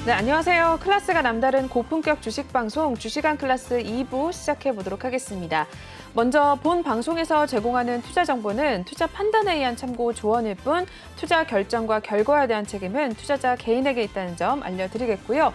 네, 안녕하세요. 클래스가 남다른 고품격 주식 방송 주식왕 클래스 2부 시작해 보도록 하겠습니다. 먼저 본 방송에서 제공하는 투자 정보는 투자 판단에 의한 참고 조언일 뿐 투자 결정과 결과에 대한 책임은 투자자 개인에게 있다는 점 알려드리겠고요.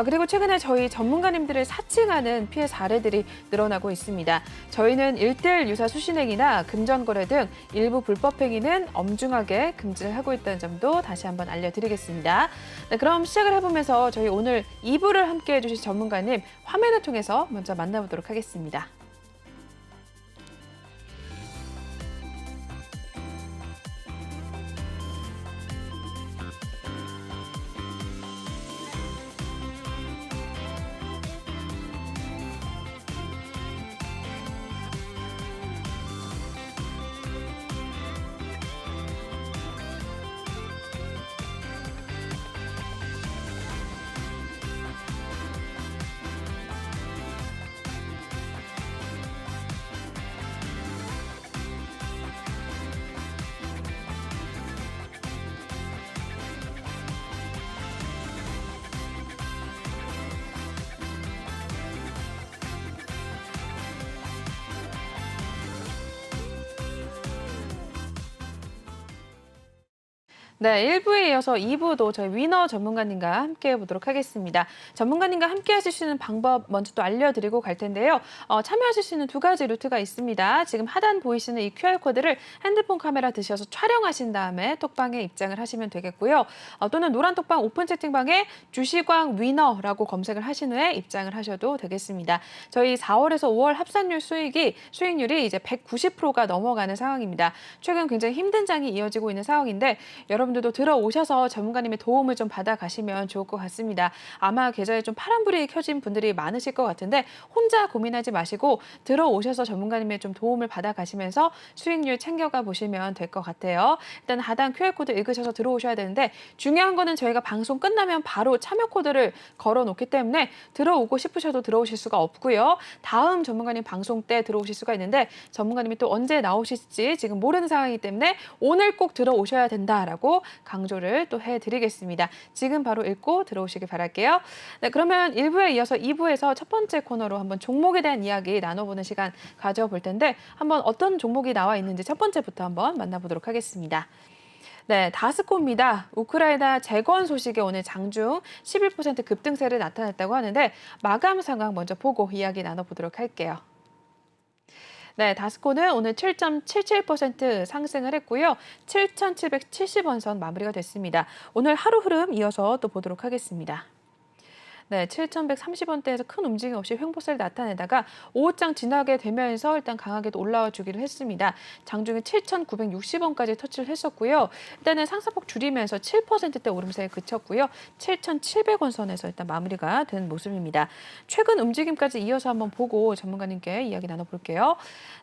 그리고 최근에 저희 전문가님들을 사칭하는 피해 사례들이 늘어나고 있습니다. 저희는 1:1 유사 수신행위나 금전거래 등 일부 불법 행위는 엄중하게 금지를 하고 있다는 점도 다시 한번 알려드리겠습니다. 네, 그럼 시작을 해보면서 저희 오늘 2부를 함께해 주신 전문가님 화면을 통해서 먼저 만나보도록 하겠습니다. 네, 1부에 이어서 2부도 저희 위너 전문가님과 함께 해보도록 하겠습니다. 전문가님과 함께 하실 수 있는 방법 먼저 또 알려드리고 갈 텐데요. 참여하실 수 있는 두 가지 루트가 있습니다. 지금 하단 보이시는 이 QR코드를 핸드폰 카메라 드셔서 촬영하신 다음에 톡방에 입장을 하시면 되겠고요. 또는 노란 톡방 오픈 채팅방에 주식왕 위너라고 검색을 하신 후에 입장을 하셔도 되겠습니다. 저희 4월에서 5월 합산율 수익률이 이제 190%가 넘어가는 상황입니다. 최근 굉장히 힘든 장이 이어지고 있는 상황인데 여러분들도 들어오셔서 전문가님의 도움을 좀 받아가시면 좋을 것 같습니다. 아마 계좌에 좀 파란불이 켜진 분들이 많으실 것 같은데 혼자 고민하지 마시고 들어오셔서 전문가님의 좀 도움을 받아가시면서 수익률 챙겨가 보시면 될 것 같아요. 일단 하단 QR코드 읽으셔서 들어오셔야 되는데 중요한 거는 저희가 방송 끝나면 바로 참여 코드를 걸어놓기 때문에 들어오고 싶으셔도 들어오실 수가 없고요. 다음 전문가님 방송 때 들어오실 수가 있는데 전문가님이 또 언제 나오실지 지금 모르는 상황이기 때문에 오늘 꼭 들어오셔야 된다라고 강조를 또 해드리겠습니다. 지금 바로 읽고 들어오시길 바랄게요. 네, 그러면 1부에 이어서 2부에서 첫 번째 코너로 한번 종목에 대한 이야기 나눠보는 시간 가져볼 텐데 한번 어떤 종목이 나와 있는지 첫 번째부터 한번 만나보도록 하겠습니다. 네, 다스코입니다. 우크라이나 재건 소식에 오늘 장중 11% 급등세를 나타냈다고 하는데 마감 상황 먼저 보고 이야기 나눠보도록 할게요. 네, 다스코는 오늘 7.77% 상승을 했고요. 7,770원 선 마무리가 됐습니다. 오늘 하루 흐름 이어서 또 보도록 하겠습니다. 네, 7,130원대에서 큰 움직임 없이 횡보세를 나타내다가 오후장 지나게 되면서 일단 강하게 올라와 주기를 했습니다. 장중에 7,960원까지 터치를 했었고요. 일단은 상승폭 줄이면서 7%대 오름세에 그쳤고요. 7,700원 선에서 일단 마무리가 된 모습입니다. 최근 움직임까지 이어서 한번 보고 전문가님께 이야기 나눠볼게요.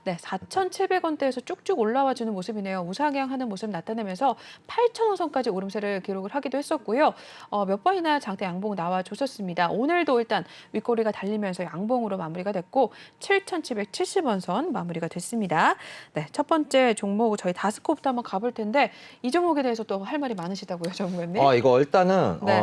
네, 4,700원대에서 쭉쭉 올라와 주는 모습이네요. 우상향하는 모습 나타내면서 8,000원 선까지 오름세를 기록을 하기도 했었고요. 몇 번이나 장대 양봉 나와줬었습니다. 오늘도 일단 윗꼬리가 달리면서 양봉으로 마무리가 됐고 7,770원 선 마무리가 됐습니다. 네, 첫 번째 종목 저희 다스코부터 한번 가볼 텐데 이 종목에 대해서 또 할 말이 많으시다고요, 전문가님? 이거 일단은 네.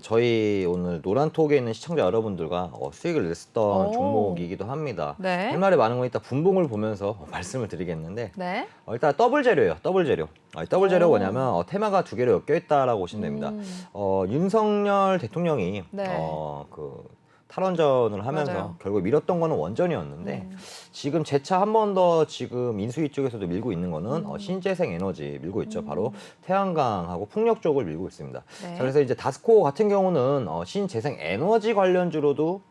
저희 오늘 노란톡에 있는 시청자 여러분들과 수익을 냈었던 종목이기도 합니다. 네. 할 말이 많은 건 이따 분봉을 보면서 말씀을 드리겠는데 네. 일단 더블 재료예요. 더블 재료. 더블 재료가 뭐냐면 테마가 두 개로 엮여 있다라고 보시면 됩니다. 윤석열 대통령이 네. 탈원전을 하면서 맞아요. 결국 밀었던 거는 원전이었는데 지금 재차 한 번 더 지금 인수위 쪽에서도 밀고 있는 거는 신재생 에너지 밀고 있죠. 바로 태양광하고 풍력 쪽을 밀고 있습니다. 네. 자, 그래서 이제 다스코 같은 경우는 신재생 에너지 관련주로도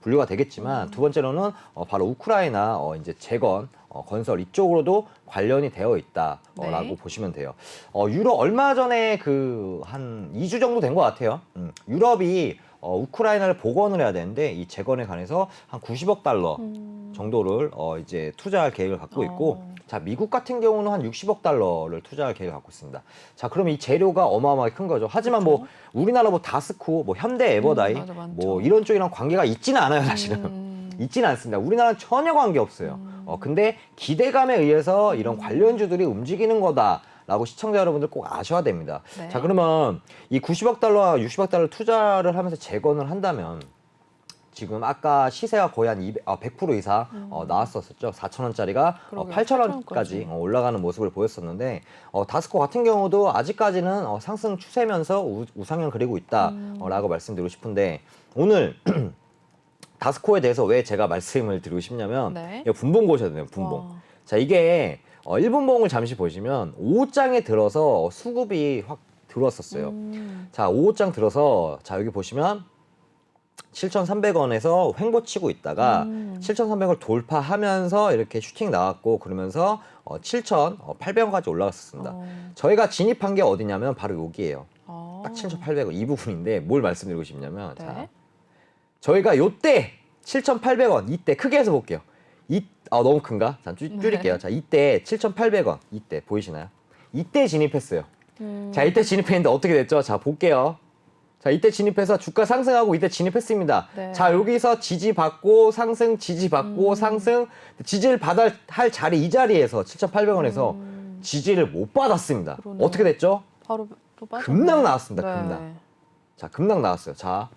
분류가 되겠지만 두 번째로는 바로 우크라이나 이제 재건 건설 이쪽으로도 관련이 되어 있다라고 네. 보시면 돼요. 유럽 얼마 전에 한 2주 정도 된 것 같아요. 유럽이 우크라이나를 복원을 해야 되는데 이 재건에 관해서 한 90억 달러 정도를 이제 투자할 계획을 갖고 있고 자, 미국 같은 경우는 한 60억 달러를 투자할 계획을 갖고 있습니다. 자, 그러면 이 재료가 어마어마하게 큰 거죠. 하지만 뭐 우리나라 뭐 다스코, 뭐 현대 에버다이 맞아, 많죠. 뭐 이런 쪽이랑 관계가 있지는 않아요, 사실은. 있지는 않습니다. 우리나라는 전혀 관계 없어요. 근데 기대감에 의해서 이런 관련주들이 움직이는 거다. 라고 시청자 여러분들 꼭 아셔야 됩니다. 네. 자, 그러면 이 90억 달러와 60억 달러 투자를 하면서 재건을 한다면 지금 아까 시세가 거의 한 100% 이상 나왔었죠. 4,000원짜리가 그러게요. 8,000원까지 올라가는 모습을 보였었는데 다스코 같은 경우도 아직까지는 상승 추세면서 우상향 그리고 있다라고 말씀드리고 싶은데 오늘 다스코에 대해서 왜 제가 말씀을 드리고 싶냐면 네. 이거 분봉 보셔야 돼요. 분봉. 와. 자, 이게 1분봉을 잠시 보시면 5장에 들어서 수급이 확 들어왔었어요. 자, 5장 들어서 자, 여기 보시면 7,300원에서 횡보치고 있다가 7,300을 돌파하면서 이렇게 슈팅 나왔고 그러면서 7,800원까지 올라갔었습니다. 저희가 진입한 게 어디냐면 바로 여기예요. 딱 7,800원 이 부분인데 뭘 말씀드리고 싶냐면 네. 자, 저희가 요때 7,800원 이때 크게 해서 볼게요. 너무 큰가? 자, 줄일게요. 네. 자, 이때 7,800원 이때 보이시나요? 이때 진입했어요. 자, 이때 진입했는데 어떻게 됐죠? 자, 볼게요. 자, 이때 진입해서 주가 상승하고 이때 진입했습니다. 네. 자, 여기서 지지받고 상승, 지지받고 상승, 지지를 받아야 할 자리 이 자리에서 7,800원에서 지지를 못 받았습니다. 그러네요. 어떻게 됐죠? 바로 또 빠졌네. 급락 나왔습니다. 네. 급락. 자, 급락 나왔어요. 자,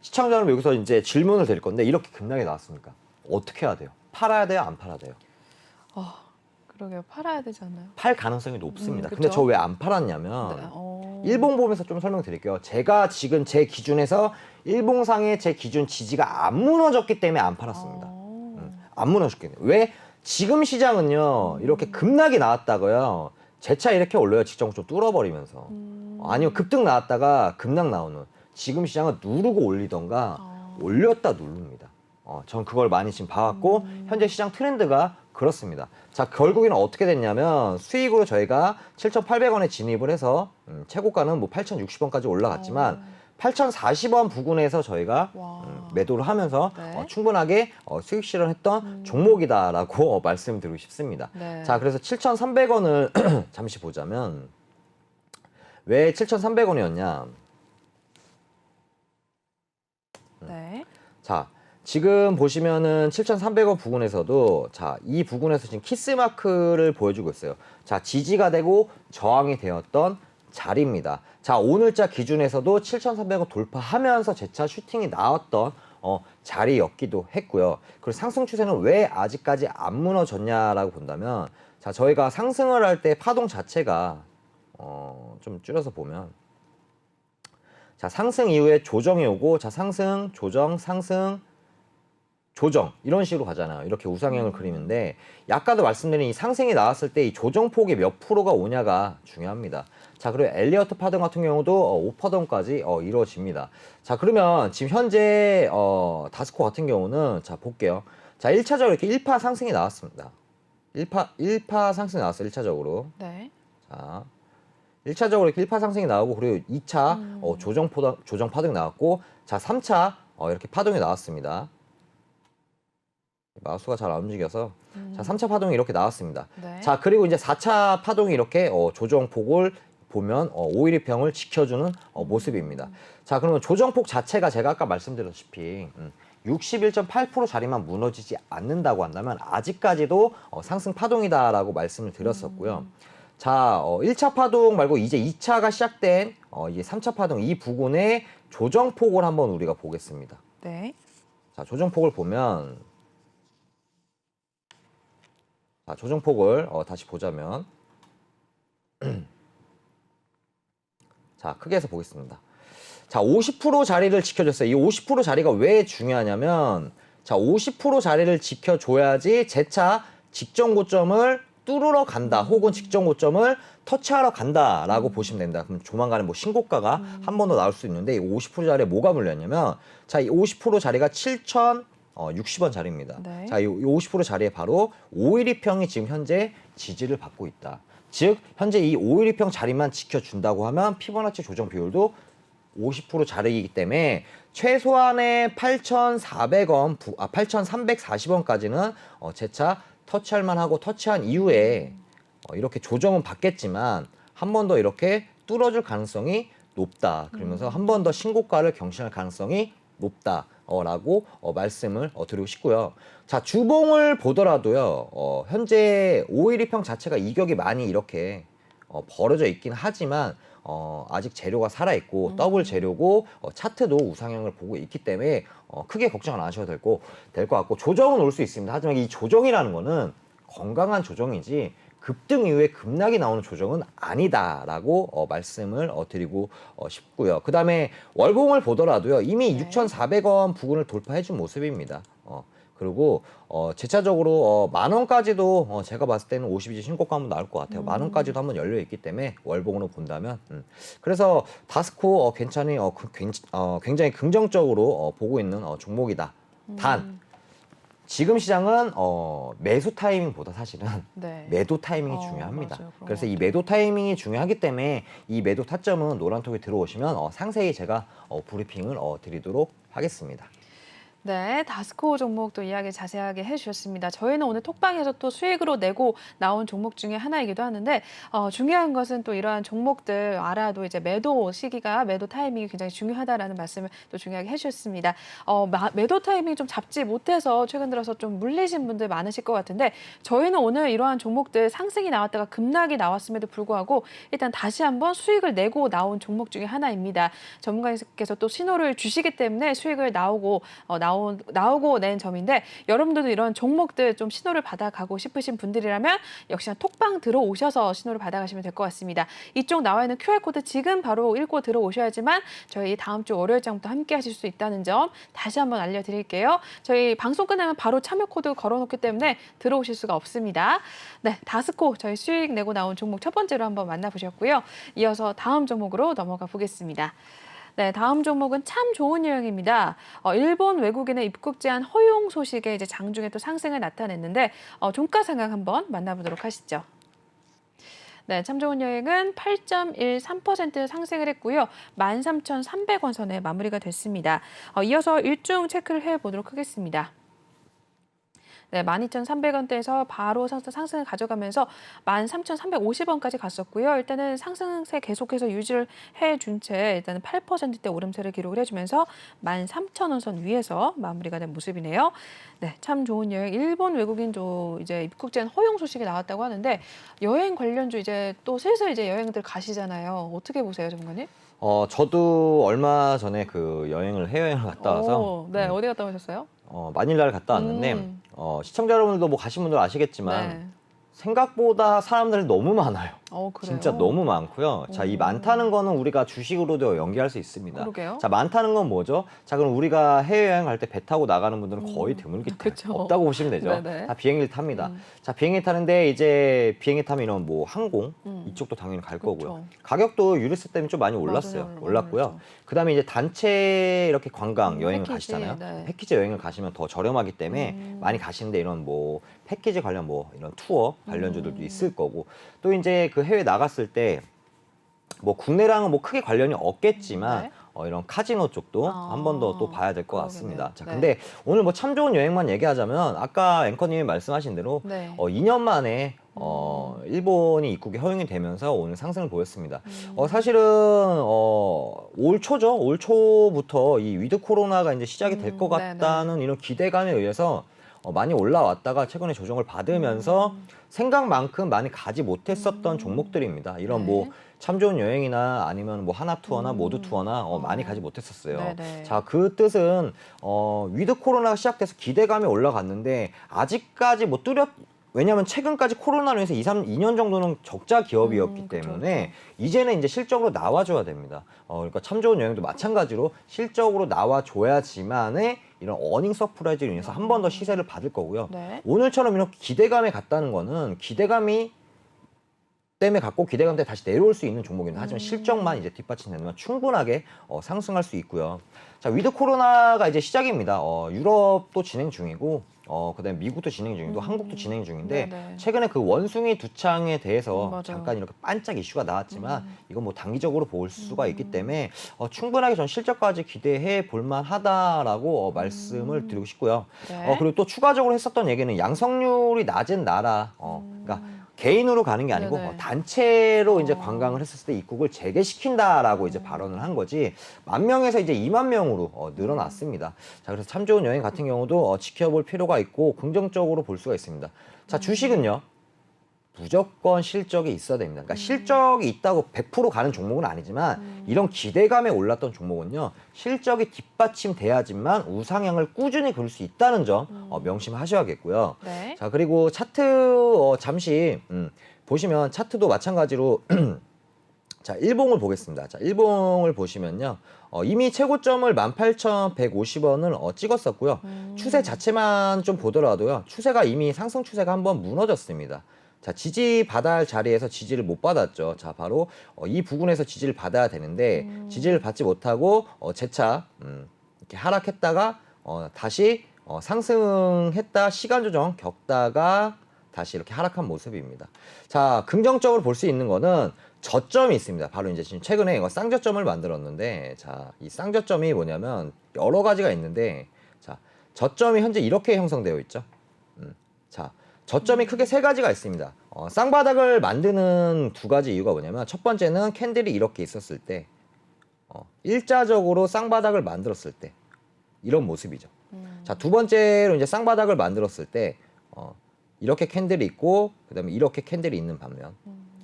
시청자 여러분 여기서 이제 질문을 드릴 건데 이렇게 급락이 나왔습니까? 어떻게 해야 돼요? 팔아야 돼요? 안 팔아야 돼요? 그러게요. 팔아야 되지 않나요? 팔 가능성이 높습니다. 그쵸? 근데 저 왜 안 팔았냐면 네. 일봉 보면서 좀 설명드릴게요. 제가 지금 제 기준에서 일봉상의 제 기준 지지가 안 무너졌기 때문에 안 팔았습니다. 안 무너졌겠네요. 왜? 지금 시장은요 이렇게 급락이 나왔다고요. 재차 이렇게 올려요. 직전 좀 뚫어버리면서. 아니면 급등 나왔다가 급락 나오는. 지금 시장은 누르고 올리던가 올렸다 누릅니다. 전 그걸 많이 지금 봐왔고 현재 시장 트렌드가 그렇습니다. 자, 결국에는 어떻게 됐냐면 수익으로 저희가 7,800원에 진입을 해서 최고가는 뭐 8,060원까지 올라갔지만 8,040원 부근에서 저희가 매도를 하면서 네. 충분하게 수익 실현했던 종목이다라고 말씀드리고 싶습니다. 네. 자, 그래서 7,300원을 잠시 보자면 왜 7,300원이었냐? 네. 자, 지금 보시면은 7,300원 부근에서도 자, 이 부근에서 지금 키스마크를 보여주고 있어요. 자, 지지가 되고 저항이 되었던 자리입니다. 자, 오늘자 기준에서도 7,300원 돌파하면서 재차 슈팅이 나왔던 자리였기도 했고요. 그리고 상승 추세는 왜 아직까지 안 무너졌냐라고 본다면 자, 저희가 상승을 할 때 파동 자체가 좀 줄여서 보면 자, 상승 이후에 조정이 오고 자, 상승, 조정, 상승, 조정 이런 식으로 가잖아요. 이렇게 우상향을 그리는데 아까도 말씀드린 이 상승이 나왔을 때 이 조정폭이 몇 프로가 오냐가 중요합니다. 자, 그리고 엘리어트 파동 같은 경우도 5%까지 이루어집니다. 자, 그러면 지금 현재 다스코 같은 경우는 자, 볼게요. 자, 1차적으로 이렇게 1파 상승이 나왔습니다. 1파 상승이 나왔어요. 1차적으로. 네. 자, 1차적으로 이렇게 1파 상승이 나오고 그리고 2차 조정 파동이 나왔고 자, 3차 이렇게 파동이 나왔습니다. 마우스가 잘 안 움직여서 자, 3차 파동이 이렇게 나왔습니다. 네. 자, 그리고 이제 4차 파동이 이렇게 조정폭을 보면 512평을 지켜주는 모습입니다. 자, 그러면 조정폭 자체가 제가 아까 말씀드렸다시피 61.8% 자리만 무너지지 않는다고 한다면 아직까지도 상승 파동이다라고 말씀을 드렸었고요. 자, 1차 파동 말고 이제 2차가 시작된 이제 3차 파동 이 부분의 조정폭을 한번 우리가 보겠습니다. 네. 자, 조정폭을 보면 자, 조정폭을 다시 보자면 자, 크게 해서 보겠습니다. 자, 50% 자리를 지켜줬어요. 이 50% 자리가 왜 중요하냐면 자, 50% 자리를 지켜줘야지 재차 직전 고점을 뚫으러 간다 혹은 직전 고점을 터치하러 간다라고 보시면 됩니다. 그럼 조만간에 뭐 신고가가 한 번 더 나올 수 있는데 이 50% 자리에 뭐가 물렸냐면 자, 이 50% 자리가 7,060원 자리입니다. 네. 자, 이 50% 자리에 바로 512평이 지금 현재 지지를 받고 있다. 즉 현재 이 512평 자리만 지켜준다고 하면 피보나치 조정 비율도 50% 자리이기 때문에 최소한의 8,400원, 8,340원까지는 재차 터치할 만하고 터치한 이후에 이렇게 조정은 받겠지만 한 번 더 이렇게 뚫어줄 가능성이 높다. 그러면서 한 번 더 신고가를 경신할 가능성이 높다. 라고 말씀을 드리고 싶고요. 자, 주봉을 보더라도요. 현재 512평 자체가 이격이 많이 이렇게 벌어져 있긴 하지만 아직 재료가 살아있고 더블 재료고 차트도 우상향을 보고 있기 때문에 크게 걱정은 안 하셔도 될 것 같고 조정은 올 수 있습니다. 하지만 이 조정이라는 거는 건강한 조정이지 급등 이후에 급락이 나오는 조정은 아니다라고 말씀을 드리고 싶고요. 그 다음에 월봉을 보더라도요. 이미 6,400원 부근을 돌파해준 모습입니다. 그리고 제차적으로 10,000원까지도 제가 봤을 때는 52주 신고가 한번 나올 것 같아요. 10,000원까지도 한번 열려 있기 때문에 월봉으로 본다면 그래서 다스코 굉장히 긍정적으로 보고 있는 종목이다. 단 지금 시장은 매수 타이밍보다 사실은 네. 매도 타이밍이 중요합니다. 맞아요. 그런 그래서 것 이 같아요. 매도 타이밍이 중요하기 때문에 이 매도 타점은 노란톡에 들어오시면 상세히 제가 브리핑을 드리도록 하겠습니다. 네, 다스코 종목도 이야기 자세하게 해주셨습니다. 저희는 오늘 톡방에서 또 수익으로 내고 나온 종목 중에 하나이기도 하는데 중요한 것은 또 이러한 종목들 알아도 이제 매도 시기가 매도 타이밍이 굉장히 중요하다라는 말씀을 또 중요하게 해주셨습니다. 매도 타이밍 좀 잡지 못해서 최근 들어서 좀 물리신 분들 많으실 것 같은데 저희는 오늘 이러한 종목들 상승이 나왔다가 급락이 나왔음에도 불구하고 일단 다시 한번 수익을 내고 나온 종목 중에 하나입니다. 전문가님께서 또 신호를 주시기 때문에 수익을 나오고 낸 점인데 여러분들도 이런 종목들 좀 신호를 받아가고 싶으신 분들이라면 역시나 톡방 들어오셔서 신호를 받아가시면 될 것 같습니다. 이쪽 나와 있는 QR코드 지금 바로 읽고 들어오셔야지만 저희 다음 주 월요일장부터 함께 하실 수 있다는 점 다시 한번 알려드릴게요. 저희 방송 끝나면 바로 참여 코드 걸어놓기 때문에 들어오실 수가 없습니다. 네, 다스코 저희 수익 내고 나온 종목 첫 번째로 한번 만나보셨고요. 이어서 다음 종목으로 넘어가 보겠습니다. 네, 다음 종목은 참 좋은 여행입니다. 일본 외국인의 입국 제한 허용 소식에 이제 장중에 또 상승을 나타냈는데 종가 상황 한번 만나보도록 하시죠. 네, 참 좋은 여행은 8.13% 상승을 했고요. 13,300원 선에 마무리가 됐습니다. 이어서 일중 체크를 해보도록 하겠습니다. 네, 12,300원대에서 바로 상승을 가져가면서 13,350원까지 갔었고요. 일단은 상승세 계속해서 유지를 해준 채 일단은 8%대 오름세를 기록을 해주면서 13,000원 선 위에서 마무리가 된 모습이네요. 네, 참 좋은 여행. 일본 외국인도 이제 입국 제한 허용 소식이 나왔다고 하는데 여행 관련주 이제 또 슬슬 이제 여행들 가시잖아요. 어떻게 보세요, 전문가님? 저도 얼마 전에 그 해외여행을 갔다 와서 네, 어디 갔다 오셨어요? 마닐라를 갔다 왔는데 시청자 여러분들도 뭐 가신 분들 아시겠지만 네. 생각보다 사람들이 너무 많아요. 그래요? 진짜 너무 많고요. 자, 이 많다는 거는 우리가 주식으로도 연기할 수 있습니다. 그러게요. 자, 많다는 건 뭐죠? 자, 그럼 우리가 해외여행 갈 때 배 타고 나가는 분들은 거의 드물기 그쵸. 없다고 보시면 되죠. 네네. 다 비행기를 탑니다. 자, 비행기 타는데 이제 비행기 타면 이런 뭐 항공 이쪽도 당연히 갈 거고요. 가격도 유류세 때문에 좀 많이 올랐어요. 맞아요. 올랐고요. 올랐죠. 그다음에 이제 단체 이렇게 관광 여행을 패키지, 가시잖아요. 네. 패키지 여행을 가시면 더 저렴하기 때문에 많이 가시는데 이런 뭐 패키지 관련 뭐 이런 투어 관련주들도 있을 거고 또 이제 그 해외 나갔을 때 뭐 국내랑은 뭐 크게 관련이 없겠지만 네. 이런 카지노 쪽도 한 번 더 또 봐야 될 것 같습니다. 자, 네. 근데 오늘 뭐 참 좋은 여행만 얘기하자면 아까 앵커님이 말씀하신 대로 네. 2년 만에 일본이 입국이 허용이 되면서 오늘 상승을 보였습니다. 사실은 올 초죠. 올 초부터 이 위드 코로나가 이제 시작이 될 것 같다는 이런 기대감에 의해서 많이 올라왔다가 최근에 조정을 받으면서 생각만큼 많이 가지 못했었던 종목들입니다. 이런 뭐 참 좋은 여행이나 아니면 뭐 하나 투어나 모두 투어나 많이 가지 못했었어요. 네네. 자, 그 뜻은 위드 코로나가 시작돼서 기대감이 올라갔는데 아직까지 뭐 왜냐하면 최근까지 코로나로 인해서 2년 정도는 적자 기업이었기 때문에 이제는 이제 실적으로 나와줘야 됩니다. 그러니까 참 좋은 여행도 마찬가지로 실적으로 나와줘야지만의 이런 어닝 서프라이즈로 인해서 한 번 더 시세를 받을 거고요. 네. 오늘처럼 이렇게 기대감에 갔다는 거는 기대감이 때문에 갖고 기대감 때문에 다시 내려올 수 있는 종목입니다. 하지만 실적만 이제 뒷받침되면 충분하게 상승할 수 있고요. 자, 위드 코로나가 이제 시작입니다. 유럽도 진행 중이고 그다음에 미국도 진행 중이고 한국도 진행 중인데 네네. 최근에 그 원숭이 두창에 대해서 맞아요. 잠깐 이렇게 반짝 이슈가 나왔지만 이건 뭐 단기적으로 볼 수가 있기 때문에 충분하게 전 실적까지 기대해 볼 만하다라고 말씀을 드리고 싶고요. 네. 그리고 또 추가적으로 했었던 얘기는 양성률이 낮은 나라, 그러니까 개인으로 가는 게 아니고 네네. 단체로 이제 관광을 했었을 때 입국을 재개시킨다라고 이제 발언을 한 거지 10,000명에서 이제 20,000명으로 늘어났습니다. 자, 그래서 참 좋은 여행 같은 경우도 지켜볼 필요가 있고 긍정적으로 볼 수가 있습니다. 자, 주식은요. 무조건 실적이 있어야 됩니다. 그러니까 실적이 있다고 100% 가는 종목은 아니지만 이런 기대감에 올랐던 종목은요. 실적이 뒷받침돼야지만 우상향을 꾸준히 그릴 수 있다는 점 명심하셔야겠고요. 네. 자, 그리고 차트 잠시 보시면 차트도 마찬가지로 자, 일봉을 보겠습니다. 자, 일봉을 보시면요. 이미 최고점을 18,150원을 찍었었고요. 추세 자체만 좀 보더라도요. 추세가 이미 상승 추세가 한번 무너졌습니다. 자, 지지 받아야 할 자리에서 지지를 못 받았죠. 자, 바로 이 부분에서 지지를 받아야 되는데 지지를 받지 못하고 재차 이렇게 하락했다가 다시 상승했다 시간 조정 겪다가 다시 이렇게 하락한 모습입니다. 자, 긍정적으로 볼 수 있는 거는 저점이 있습니다. 바로 이제 지금 최근에 이거 쌍저점을 만들었는데, 자, 이 쌍저점이 뭐냐면 여러 가지가 있는데, 자, 저점이 현재 이렇게 형성되어 있죠. 자, 저점이 크게 세 가지가 있습니다. 쌍바닥을 만드는 두 가지 이유가 뭐냐면, 첫 번째는 캔들이 이렇게 있었을 때, 일자적으로 쌍바닥을 만들었을 때, 이런 모습이죠. 자, 두 번째로 이제 쌍바닥을 만들었을 때, 이렇게 캔들이 있고, 그 다음에 이렇게 캔들이 있는 반면,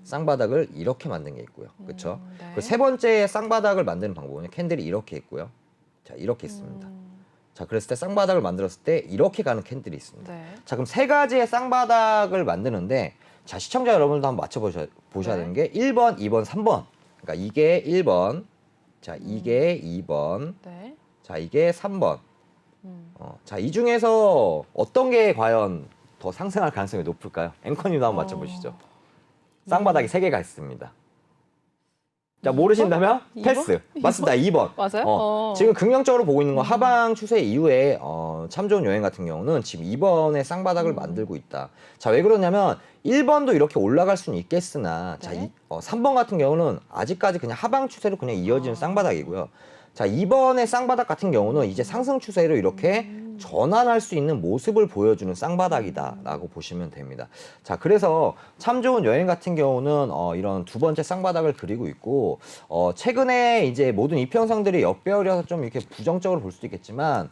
쌍바닥을 이렇게 만든 게 있고요. 그렇죠? 네. 그 세 번째 쌍바닥을 만드는 방법은 캔들이 이렇게 있고요. 자, 이렇게 있습니다. 자, 그랬을 때 쌍바닥을 만들었을 때 이렇게 가는 캔들이 있습니다. 네. 자, 그럼 세 가지의 쌍바닥을 만드는데, 자, 시청자 여러분들도 한번 맞춰보셔야 되는 게 1번, 2번, 3번. 그러니까 이게 1번, 자, 이게 2번, 네. 자, 이게 3번. 자, 이 중에서 어떤 게 과연 더 상승할 가능성이 높을까요? 앵커님도 한번 맞춰보시죠. 쌍바닥이 세 개가 있습니다. 자, 모르신다면 2번? 패스. 맞습니다. 2번. 맞아요? 지금 긍정적으로 보고 있는 건 하방 추세 이후에 참 좋은 여행 같은 경우는 지금 2번에 쌍바닥을 만들고 있다. 자, 왜 그러냐면 1번도 이렇게 올라갈 수는 있겠으나 자, 네. 3번 같은 경우는 아직까지 그냥 하방 추세로 그냥 이어지는 쌍바닥이고요. 자, 2번의 쌍바닥 같은 경우는 이제 상승 추세로 이렇게 전환할 수 있는 모습을 보여주는 쌍바닥이다라고 보시면 됩니다. 자, 그래서 참 좋은 여행 같은 경우는 이런 두 번째 쌍바닥을 그리고 있고 최근에 이제 모든 이평선들이 역배열이어서 좀 이렇게 부정적으로 볼 수도 있겠지만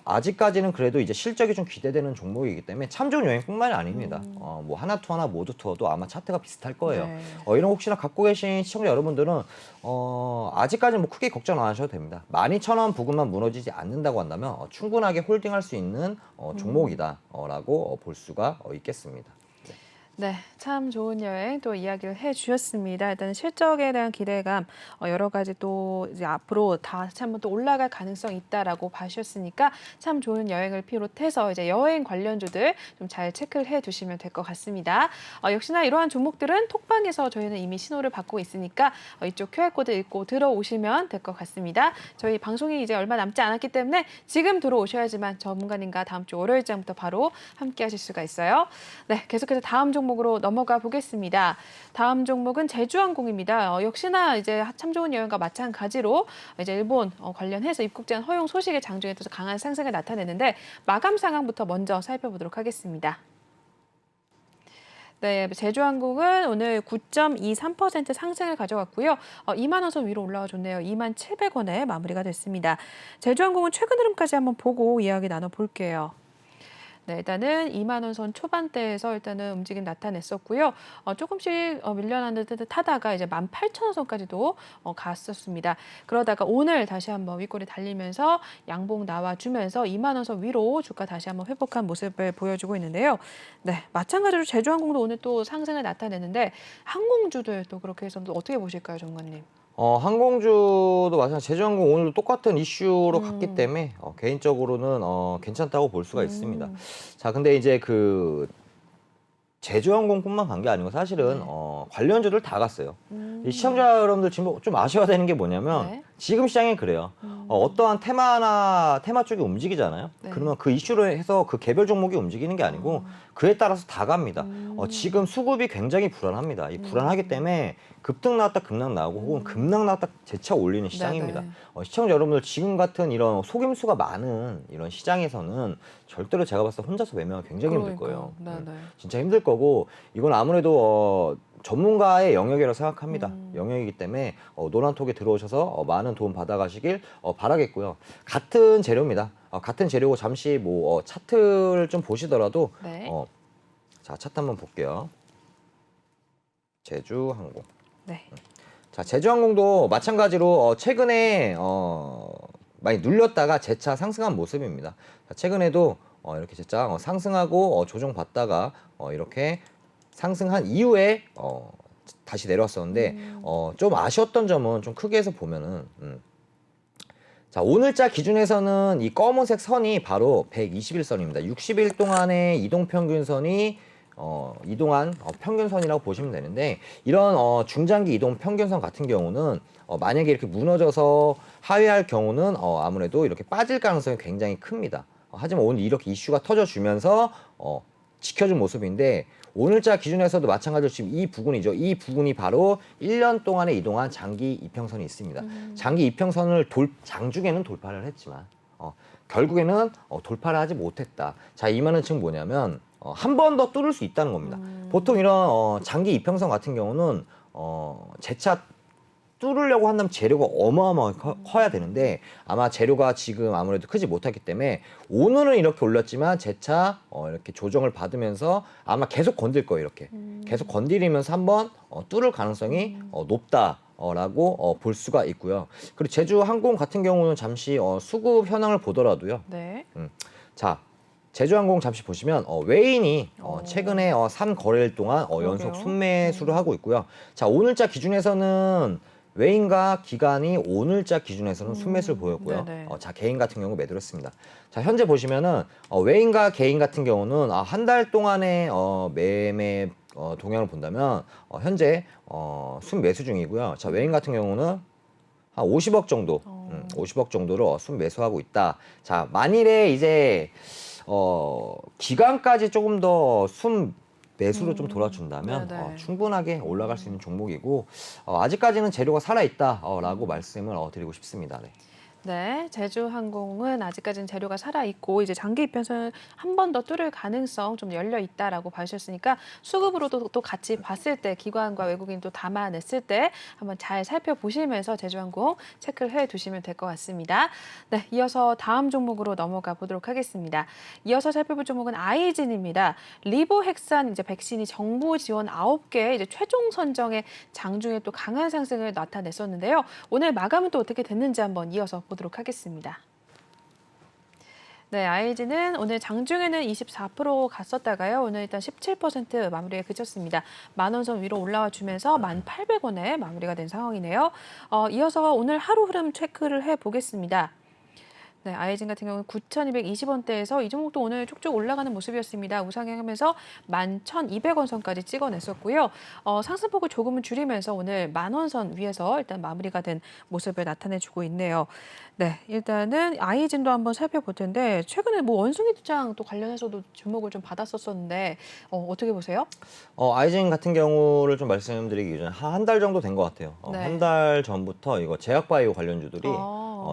아직까지는 그래도 이제 실적이 좀 기대되는 종목이기 때문에 참 좋은 여행뿐만이 아닙니다. 뭐 하나투어나 모두투어도 아마 차트가 비슷할 거예요. 네. 이런 거 혹시나 갖고 계신 시청자 여러분들은 아직까지는 뭐 크게 걱정 안 하셔도 됩니다. 12,000원 부근만 무너지지 않는다고 한다면 충분하게 홀딩할 수 있는 종목이다라고 볼 수가 있겠습니다. 네, 참 좋은 여행 또 이야기를 해주셨습니다. 일단 실적에 대한 기대감 여러 가지 또 이제 앞으로 다시 한번 또 올라갈 가능성이 있다라고 봐주셨으니까 참 좋은 여행을 비롯해서 이제 여행 관련주들 좀 잘 체크를 해두시면 될 것 같습니다. 역시나 이러한 종목들은 톡방에서 저희는 이미 신호를 받고 있으니까 이쪽 QR코드 읽고 들어오시면 될 것 같습니다. 저희 방송이 이제 얼마 남지 않았기 때문에 지금 들어오셔야지만 전문가님과 다음 주 월요일장부터 바로 함께 하실 수가 있어요. 네, 계속해서 다음 종목으로 넘어가 보겠습니다. 다음 종목은 제주항공입니다. 역시나 이제 참 좋은 여행과 마찬가지로 이제 일본 관련해서 입국 제한 허용 소식의 장중에 따라서 강한 상승을 나타내는데 마감 상황부터 먼저 살펴보도록 하겠습니다. 네, 제주항공은 오늘 9.23% 상승을 가져갔고요. 2만 원 선 위로 올라와 줬네요. 27,000원에 마무리가 됐습니다. 제주항공은 최근 흐름까지 한번 보고 이야기 나눠볼게요. 네, 일단은 2만 원 선 초반대에서 일단은 움직임 나타냈었고요. 조금씩 밀려나는 듯 하다가 이제 18,000원 선까지도 갔었습니다. 그러다가 오늘 다시 한번 윗골이 달리면서 양봉 나와주면서 2만 원 선 위로 주가 다시 한번 회복한 모습을 보여주고 있는데요. 네, 마찬가지로 제주항공도 오늘 또 상승을 나타내는데 항공주들 또 그렇게 해서 또 어떻게 보실까요, 전문가님? 항공주도 마찬가지로 제주항공 오늘도 똑같은 이슈로 갔기 때문에 개인적으로는 괜찮다고 볼 수가 있습니다. 자, 근데 이제 그 제주항공뿐만 간 게 아니고 사실은 관련주들 다 갔어요. 이 시청자 여러분들 지금 좀 아셔야 되는 게 뭐냐면 네. 지금 시장이 그래요. 어떠한 테마 쪽이 움직이잖아요. 네. 그러면 그 이슈로 해서 그 개별 종목이 움직이는 게 아니고 그에 따라서 다 갑니다. 지금 수급이 굉장히 불안합니다. 이 불안하기 때문에 급등 나왔다 급락 나오고 혹은 급락 나왔다 재차 올리는 시장입니다. 시청자 여러분들 지금 같은 이런 속임수가 많은 이런 시장에서는 절대로 제가 봤을 때 혼자서 매매하기 굉장히 힘들 거예요. 진짜 힘들 거고 이건 아무래도 전문가의 영역이라고 생각합니다. 영역이기 때문에 노란톡에 들어오셔서 많은 도움 받아가시길 바라겠고요. 같은 재료입니다. 같은 재료고 잠시 뭐 차트를 좀 보시더라도 네. 자, 차트 한번 볼게요. 제주항공. 네. 자, 제주항공도 마찬가지로 최근에 많이 눌렸다가 재차 상승한 모습입니다. 자, 최근에도 이렇게 재차 상승하고 조정받다가 이렇게 상승한 이후에 다시 내려왔었는데 좀 아쉬웠던 점은 좀 크게 해서 보면은 자, 오늘자 기준에서는 이 검은색 선이 바로 121선입니다. 60일 동안의 이동평균선이 이동한 평균선이라고 보시면 되는데 이런 중장기 이동 평균선 같은 경우는 만약에 이렇게 무너져서 하회할 경우는 아무래도 이렇게 빠질 가능성이 굉장히 큽니다. 하지만 오늘 이렇게 이슈가 터져주면서 지켜준 모습인데 오늘자 기준에서도 마찬가지로 지금 이 부분이죠. 이 부분이 바로 1년 동안에 이동한 장기 이평선이 있습니다. 장기 이평선을 장중에는 돌파를 했지만 결국에는 돌파를 하지 못했다. 자, 이 말은 지금 뭐냐면 한 번 더 뚫을 수 있다는 겁니다. 보통 이런 장기 이평선 같은 경우는 재차 뚫으려고 한다면 재료가 어마어마하게 커야 되는데 아마 재료가 지금 아무래도 크지 못했기 때문에 오늘은 이렇게 올렸지만 재차 이렇게 조정을 받으면서 아마 계속 건들 거예요. 이렇게 계속 건드리면서 한번 뚫을 가능성이 높다라고 볼 수가 있고요. 그리고 제주항공 같은 경우는 잠시 수급 현황을 보더라도요. 네. 자, 제주항공 잠시 보시면 외인이 최근에 3거래일 동안 연속 그러게요. 순매수를 하고 있고요. 자, 오늘자 기준에서는 외인과 기관이 오늘자 기준에서는 순매수를 보였고요. 네네. 자, 개인 같은 경우 매도를 했습니다. 자, 현재 보시면은 외인과 개인 같은 경우는 한 달 동안의 매매 동향을 본다면 현재 순매수 중이고요. 자, 외인 같은 경우는 한 50억 정도, 50억 정도로 순매수하고 있다. 자, 만일에 이제 기간까지 조금 더 매수로 좀 돌아준다면 네네. 충분하게 올라갈 수 있는 종목이고 아직까지는 재료가 살아있다라고 말씀을 드리고 싶습니다. 네. 네, 제주항공은 아직까지는 재료가 살아있고 이제 장기 입편선 한 번 더 뚫을 가능성 좀 열려 있다라고 봐주셨으니까 수급으로도 또 같이 봤을 때 기관과 외국인 또 담아냈을 때 한번 잘 살펴보시면서 제주항공 체크를 해두시면 될 것 같습니다. 네, 이어서 다음 종목으로 넘어가 보도록 하겠습니다. 이어서 살펴볼 종목은 아이진입니다. 리보핵산 이제 백신이 정부 지원 9개 이제 최종 선정에 장중에 또 강한 상승을 나타냈었는데요. 오늘 마감은 또 어떻게 됐는지 한번 이어서 보도록 하겠습니다. 네, 아이즈는 오늘 장중에는 24% 갔었다가요. 오늘 일단 17% 마무리에 그쳤습니다. 10,000선 위로 올라와 주면서 1,800원에 마무리가 된 상황이네요. 이어서 오늘 하루 흐름 체크를 해보겠습니다. 네, 아이진 같은 경우는 9,220원대에서 이 종목도 오늘 쭉쭉 올라가는 모습이었습니다. 우상향하면서 11,200원 선까지 찍어냈었고요. 상승폭을 조금은 줄이면서 오늘 10,000원 선 위에서 일단 마무리가 된 모습을 나타내주고 있네요. 네, 일단은 아이진도 한번 살펴볼 텐데 최근에 뭐 원숭이 투창 또 관련해서도 주목을 좀 받았었었는데 어떻게 보세요? 아이진 같은 경우를 좀 말씀드리기 전에 한 달 정도 된 것 같아요. 네. 한 달 전부터 이거 제약바이오 관련주들이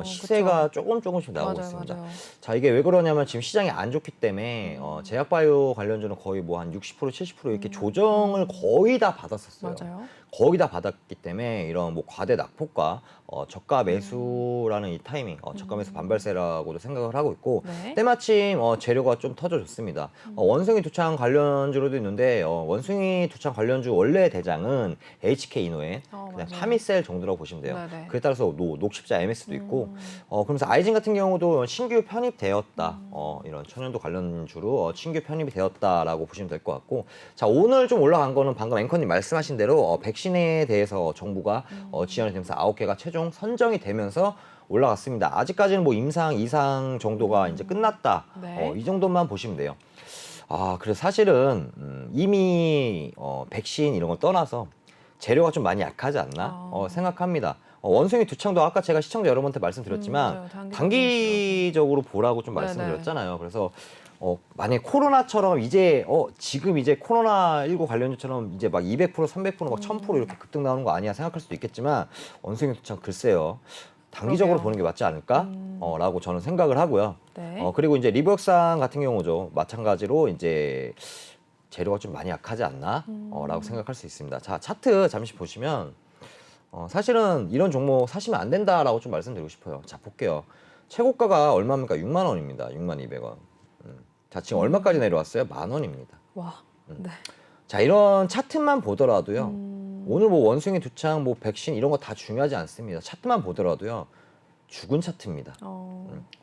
시세가 조금씩 나오고 맞아요, 있습니다. 맞아요. 자, 이게 왜 그러냐면 지금 시장이 안 좋기 때문에 제약바이오 관련주는 거의 뭐 한 60% 70% 이렇게 조정을 거의 다 받았었어요. 맞아요. 거의 다 받았기 때문에 이런 뭐 과대 낙폭과 저가 매수라는 이 타이밍, 저가 매수 반발세라고도 생각을 하고 있고 네. 때마침 재료가 좀 터져줬습니다. 원숭이 두창 관련주로도 있는데 원숭이 두창 관련주 원래 대장은 HK 이노엔, 그냥 맞아요. 파미셀 정도라고 보시면 돼요. 네네. 그에 따라서 녹십자 MS도 있고 그러면서 아이진 같은 경우도 신규 편입되었다. 이런 천연도 관련주로 신규 편입이 되었다라고 보시면 될 것 같고 자, 오늘 좀 올라간 거는 방금 앵커님 말씀하신 대로 백신에 대해서 정부가 지원이 되면서 9개가 최종 선정이 되면서 올라갔습니다. 아직까지는 뭐 임상, 이상 정도가 이제 끝났다. 네. 이 정도만 보시면 돼요. 그래서 사실은 이미 백신 이런 걸 떠나서 재료가 좀 많이 약하지 않나 생각합니다. 원숭이 두창도 아까 제가 시청자 여러분한테 말씀드렸지만 맞아요. 단기적으로 보라고 좀 네네. 말씀드렸잖아요. 그래서 만약에 코로나처럼 이제 지금 이제 코로나19 관련주처럼 이제 막 200%, 300%, 막 1000% 이렇게 급등 나오는 거 아니야 생각할 수도 있겠지만 원숭이 두창 글쎄요. 단기적으로 그러게요. 보는 게 맞지 않을까? 라고 저는 생각을 하고요. 네. 그리고 이제 리버역산 같은 경우죠. 마찬가지로 이제 재료가 좀 많이 약하지 않나? 라고 생각할 수 있습니다. 자, 차트 잠시 보시면 사실은 이런 종목 사시면 안 된다라고 좀 말씀드리고 싶어요. 자, 볼게요. 최고가가 얼마입니까? 6만 원입니다. 6만 200원. 자, 지금 얼마까지 내려왔어요? 10,000원입니다. 와. 네. 자, 이런 차트만 보더라도요. 오늘 뭐 원숭이 두창, 뭐 백신 이런 거 다 중요하지 않습니다. 차트만 보더라도요. 죽은 차트입니다.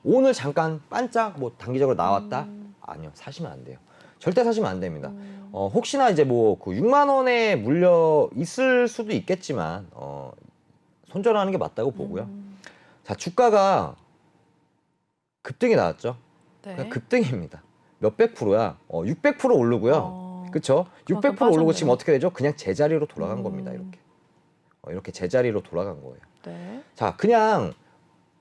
오늘 잠깐 반짝 뭐 단기적으로 나왔다? 아니요. 사시면 안 돼요. 절대 사시면 안 됩니다. 혹시나 이제 뭐 그 6만 원에 물려 있을 수도 있겠지만 손절하는 게 맞다고 보고요. 자, 주가가 급등이 나왔죠. 네. 그냥 급등입니다. 몇백 프로야. 600% 오르고요. 그렇죠? 600% 오르고 빠졌네요. 지금 어떻게 되죠? 그냥 제자리로 돌아간 겁니다. 이렇게. 이렇게 제자리로 돌아간 거예요. 네. 자, 그냥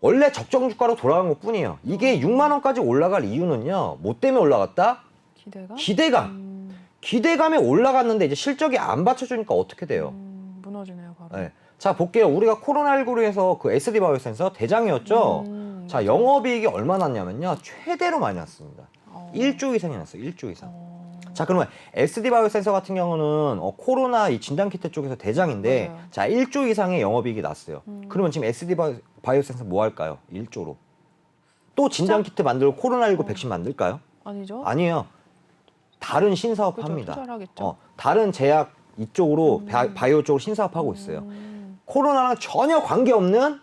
원래 적정 주가로 돌아간 것뿐이에요. 이게 6만 원까지 올라갈 이유는요. 뭐 때문에 올라갔다? 기대가? 기대감. 기대감에 올라갔는데 이제 실적이 안 받쳐주니까 어떻게 돼요? 무너지네요, 바로. 네. 자, 볼게요. 우리가 코로나19로 해서 그 SD 바이오센서 대장이었죠. 자, 영업이익이 얼마 났냐면요. 최대로 많이 났습니다. 1조 이상이 났어요. 1조 이상. 자, 그러면 SD 바이오센서 같은 경우는 코로나 이 진단키트 쪽에서 대장인데 맞아요. 자, 1조 이상의 영업이익이 났어요. 그러면 지금 SD 바이오센서 뭐 할까요? 1조로. 또 진단키트 만들고 코로나19 백신 만들까요? 아니죠? 아니에요. 다른 신사업 그죠, 합니다. 투자를 하겠죠. 다른 제약 이쪽으로 바이오 쪽으로 신사업하고 있어요. 코로나랑 전혀 관계없는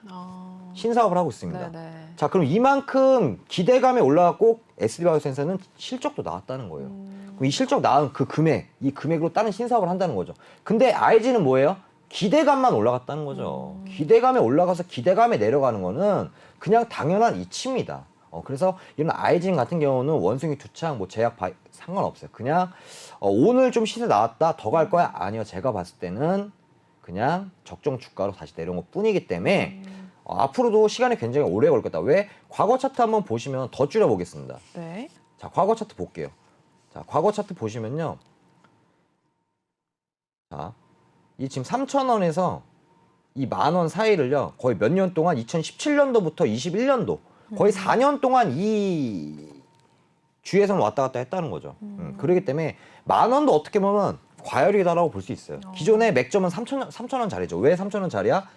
신사업을 하고 있습니다. 네네. 자, 그럼 이만큼 기대감에 올라갔고 SD바이오센서는 실적도 나왔다는 거예요. 그럼 이 실적 나온 그 금액, 이 금액으로 다른 신사업을 한다는 거죠. 근데 IG는 뭐예요? 기대감만 올라갔다는 거죠. 기대감에 올라가서 기대감에 내려가는 거는 그냥 당연한 이치입니다. 그래서 이런 아이진 같은 경우는 원숭이 두창, 뭐 제약 상관없어요. 그냥 오늘 좀 시세 나왔다, 더 갈 거야? 아니요. 제가 봤을 때는 그냥 적정 주가로 다시 내려온 것 뿐이기 때문에 앞으로도 시간이 굉장히 오래 걸릴 거다. 왜? 과거 차트 한번 보시면 더 줄여보겠습니다. 네. 자, 과거 차트 볼게요. 자, 과거 차트 보시면요. 자, 이 지금 3,000원에서 이 10,000원 사이를요. 거의 몇 년 동안 2017년도부터 21년도 거의 4년 동안 이 주에서는 왔다 갔다 했다는 거죠. 그렇기 때문에 10,000원도 어떻게 보면 과열이다라고 볼 수 있어요. 기존의 맥점은 3,000원 자리죠. 왜 3,000원 자리야?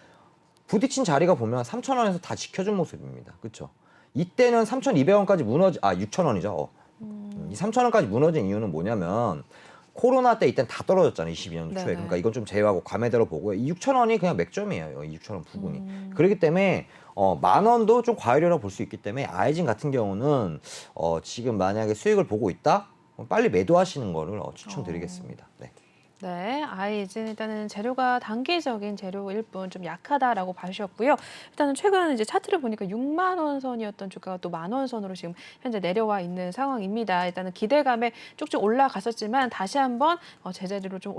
부딪힌 자리가 보면 3,000원에서 다 지켜준 모습입니다. 그렇죠? 이때는 3,200원까지 6,000원이죠. 이 3,000원까지 무너진 이유는 뭐냐면 코로나 때 이때는 다 떨어졌잖아요. 22년 초에. 네네. 그러니까 이건 좀 제외하고 과매대로 보고요. 이 6,000원이 그냥 맥점이에요. 이 6,000원 부분이. 그렇기 때문에 10,000원도 좀 과열이라고 볼 수 있기 때문에 아이진 같은 경우는 지금 만약에 수익을 보고 있다? 그럼 빨리 매도하시는 거를 추천드리겠습니다. 네. 네, 아이진 일단은 재료가 단기적인 재료일 뿐 좀 약하다라고 봐주셨고요. 일단은 최근 이제 차트를 보니까 6만 원 선이었던 주가가 또 10,000원 선으로 지금 현재 내려와 있는 상황입니다. 일단은 기대감에 쭉쭉 올라갔었지만 다시 한번 제자리로 좀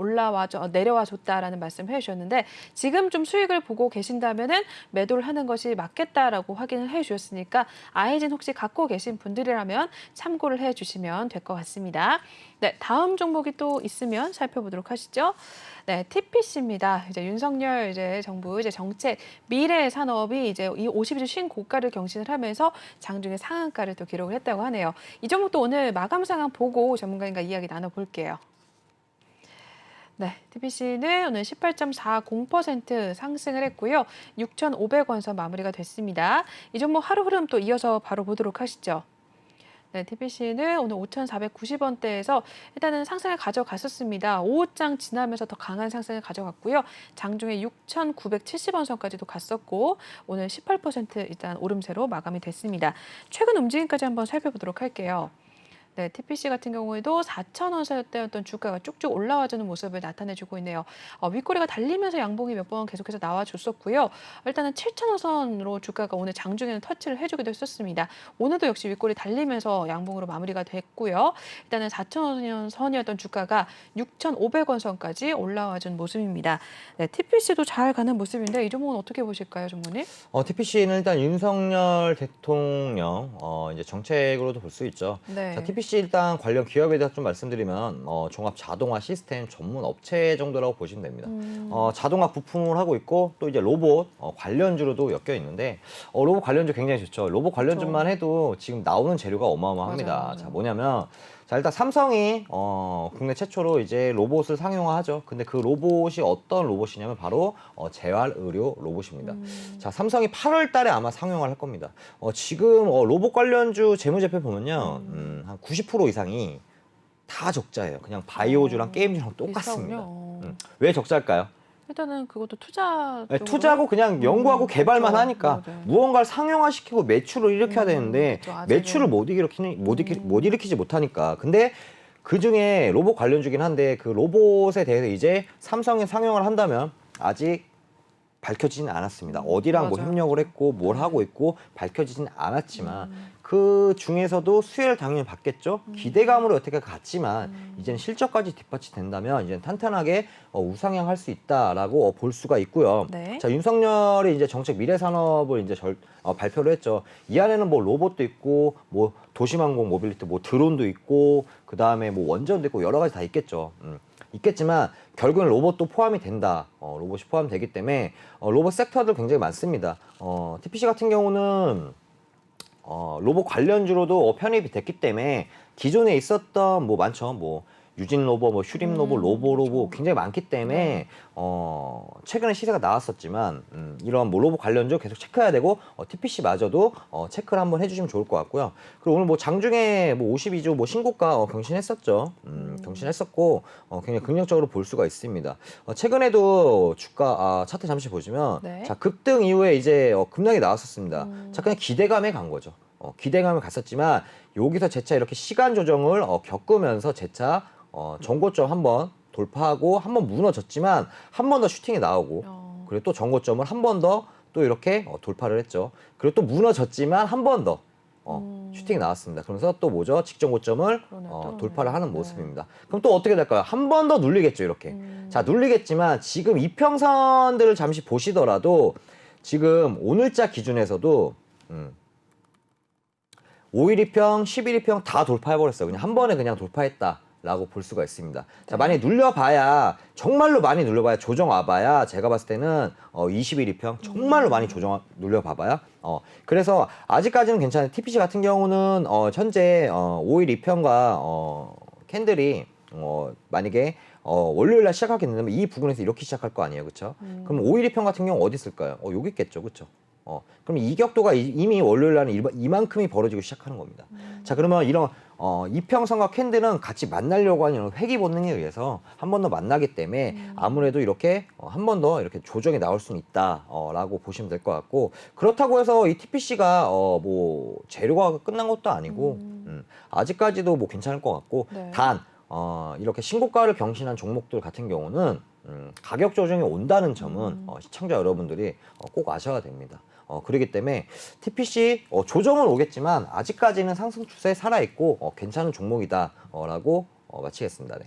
내려와 줬다라는 말씀을 해주셨는데 지금 좀 수익을 보고 계신다면은 매도를 하는 것이 맞겠다라고 확인을 해주셨으니까 아이진 혹시 갖고 계신 분들이라면 참고를 해주시면 될 것 같습니다. 네, 다음 종목이 또 있으면 살펴보도록 하시죠. 네, TPC입니다. 이제 윤석열 정부 정책 미래 산업이 이제 이 52주 신고가를 경신을 하면서 장중에 상한가를 또 기록을 했다고 하네요. 이 종목도 오늘 마감 상황 보고 전문가님과 이야기 나눠볼게요. 네, TPC는 오늘 18.40% 상승을 했고요. 6,500원 선 마무리가 됐습니다. 이 종목 하루 흐름 또 이어서 바로 보도록 하시죠. 네, TPC는 오늘 5,490원대에서 일단은 상승을 가져갔었습니다. 5장 지나면서 더 강한 상승을 가져갔고요. 장중에 6,970원 선까지도 갔었고 오늘 18% 일단 오름세로 마감이 됐습니다. 최근 움직임까지 한번 살펴보도록 할게요. 네, TPC 같은 경우에도 4,000원 선대였던 주가가 쭉쭉 올라와주는 모습을 나타내주고 있네요. 윗꼬리가 달리면서 양봉이 몇 번 계속해서 나와줬었고요. 일단은 7,000원 선으로 주가가 오늘 장중에는 터치를 해주기도 했었습니다. 오늘도 역시 윗꼬리 달리면서 양봉으로 마무리가 됐고요. 일단은 4,000원 선이었던 주가가 6,500원 선까지 올라와준 모습입니다. 네, TPC도 잘 가는 모습인데 이 종목은 어떻게 보실까요, 종무님? TPC는 일단 윤석열 대통령 이제 정책으로도 볼 수 있죠. 네. 자, TPC 일단 관련 기업에 대해서 좀 말씀드리면 종합 자동화 시스템 전문 업체 정도라고 보시면 됩니다. 자동화 부품을 하고 있고 또 이제 로봇 관련주로도 엮여 있는데 로봇 관련주 굉장히 좋죠. 로봇 관련주만 해도 지금 나오는 재료가 어마어마합니다. 맞아요. 자, 뭐냐면 자, 일단 삼성이 국내 최초로 이제 로봇을 상용화하죠. 근데 그 로봇이 어떤 로봇이냐면 바로 재활 의료 로봇입니다. 자, 삼성이 8월 달에 아마 상용화를 할 겁니다. 지금 로봇 관련주 재무제표 보면요. 한 90% 이상이 다 적자예요. 그냥 바이오주랑 게임주랑 똑같습니다. 비슷하군요. 왜 적자일까요? 일단은 그것도 투자 네, 쪽으로? 투자고 그냥 연구하고 개발만 그렇죠. 하니까 맞아요. 무언가를 상용화시키고 매출을 일으켜야 되는데 그렇죠. 아직은. 매출을 못 일으키지 못하니까. 근데 그 중에 로봇 관련주긴 한데 그 로봇에 대해서 이제 삼성이 상용을 한다면 아직 밝혀지진 않았습니다. 어디랑 뭐 맞아요. 협력을 했고 뭘 하고 있고 밝혀지진 않았지만 그 중에서도 수혜를 당연히 받겠죠. 기대감으로 여태까지 갔지만 이제는 실적까지 뒷받침 된다면 이제는 탄탄하게 우상향할 수 있다라고 볼 수가 있고요. 네. 자, 윤석열이 이제 정책 미래 산업을 이제 발표를 했죠. 이 안에는 뭐 로봇도 있고 뭐 도심항공 모빌리티 뭐 드론도 있고 그다음에 뭐 원전도 있고 여러 가지 다 있겠죠. 있겠지만 결국은 로봇도 포함이 된다. 로봇이 포함되기 때문에 로봇 섹터들 굉장히 많습니다. TPC 같은 경우는 로봇 관련주로도 편입이 됐기 때문에 기존에 있었던 뭐 많죠. 뭐 유진 로봇, 뭐 휴림 로봇, 로보 로봇 굉장히 많기 때문에 최근에 시세가 나왔었지만 이런 뭐 로봇 관련주 계속 체크해야 되고 TPC마저도 체크를 한번 해주시면 좋을 것 같고요. 그리고 오늘 뭐 장중에 뭐 52주 뭐 신고가 경신했었죠. 경신했었고 굉장히 긍정적으로 볼 수가 있습니다. 최근에도 주가 차트 잠시 보시면 네. 자 급등 이후에 이제 급락이 나왔었습니다. 자 그냥 기대감에 간 거죠. 기대감을 갔었지만 여기서 재차 이렇게 시간 조정을 겪으면서 재차 전고점 한번 돌파하고 한번 무너졌지만 한 번 더 슈팅이 나오고 그리고 또 전고점을 한 번 더 또 이렇게 돌파를 했죠. 그리고 또 무너졌지만 한 번 더 슈팅이 나왔습니다. 그러면서 또 뭐죠? 직전 고점을 돌파를 하는 모습입니다. 그럼 또 어떻게 될까요? 한 번 더 눌리겠죠, 이렇게. 자, 눌리겠지만 지금 이평선들을 잠시 보시더라도 지금 오늘자 기준에서도 5일2평, 11일평 다 돌파해버렸어요. 그냥 한 번에 그냥 돌파했다라고 볼 수가 있습니다. 자, 만약에 눌려봐야, 정말로 많이 눌려봐야, 조정 와봐야, 제가 봤을 때는 21일평, 정말로 많이 눌려봐봐야. 그래서 아직까지는 괜찮아요. TPC 같은 경우는 현재 5일2평과 캔들이 만약에 월요일날 시작하게 된다면 이 부분에서 이렇게 시작할 거 아니에요, 그렇죠? 그럼 5일2평 같은 경우 어디 있을까요? 여기 있겠죠, 그렇죠? 그럼 이 격도가 이미 월요일날은 이만큼이 벌어지고 시작하는 겁니다. 자, 그러면 이런 이평선과 캔들은 같이 만나려고 하는 회귀 본능에 의해서 한 번 더 만나기 때문에 아무래도 이렇게 한 번 더 이렇게 조정이 나올 수는 있다라고 보시면 될 것 같고, 그렇다고 해서 이 TPC가 뭐 재료가 끝난 것도 아니고 아직까지도 뭐 괜찮을 것 같고, 네. 단 이렇게 신고가를 경신한 종목들 같은 경우는 가격 조정이 온다는 점은 시청자 여러분들이 꼭 아셔야 됩니다. 그렇기 때문에 TPC 조정은 오겠지만 아직까지는 상승 추세에 살아있고 괜찮은 종목이다라고 마치겠습니다. 네.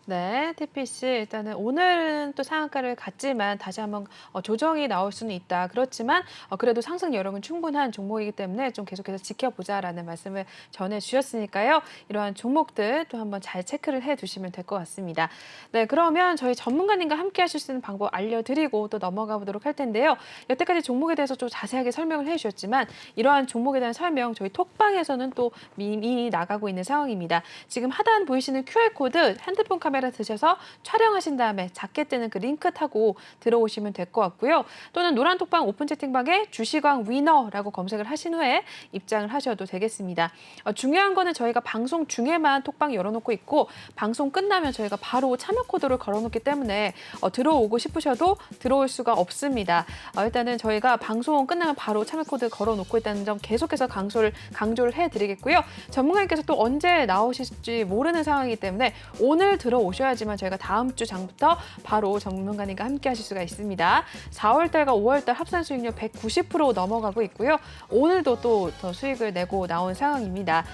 네, TPC 일단은 오늘은 또 상한가를 갔지만 다시 한번 조정이 나올 수는 있다. 그렇지만 그래도 상승 여력은 충분한 종목이기 때문에 좀 계속해서 지켜보자라는 말씀을 전해주셨으니까요. 이러한 종목들 또 한번 잘 체크를 해두시면 될 것 같습니다. 네, 그러면 저희 전문가님과 함께 하실 수 있는 방법 알려드리고 또 넘어가 보도록 할 텐데요. 여태까지 종목에 대해서 좀 자세하게 설명을 해주셨지만 이러한 종목에 대한 설명 저희 톡방에서는 또 미리 나가고 있는 상황입니다. 지금 하단 보이시는 QR코드 핸드폰 카메라 드셔서 촬영하신 다음에 작게 뜨는 그 링크 타고 들어오시면 될 것 같고요. 또는 노란 톡방 오픈 채팅방에 주시광 위너라고 검색을 하신 후에 입장을 하셔도 되겠습니다. 중요한 거는 저희가 방송 중에만 톡방 열어놓고 있고 방송 끝나면 저희가 바로 참여 코드를 걸어놓기 때문에 들어오고 싶으셔도 들어올 수가 없습니다. 일단은 저희가 방송 끝나면 바로 참여 코드 걸어놓고 있다는 점 계속해서 강조를 해드리겠고요. 전문가님께서 또 언제 나오실지 모르는 상황이기 때문에 오늘 들어오셔야지만 저희가 다음 주 장부터 바로 전문가님과 함께 하실 수가 있습니다. 4월달과 5월달 합산 수익률 190% 넘어가고 있고요. 오늘도 또 더 수익을 내고 나온 상황입니다.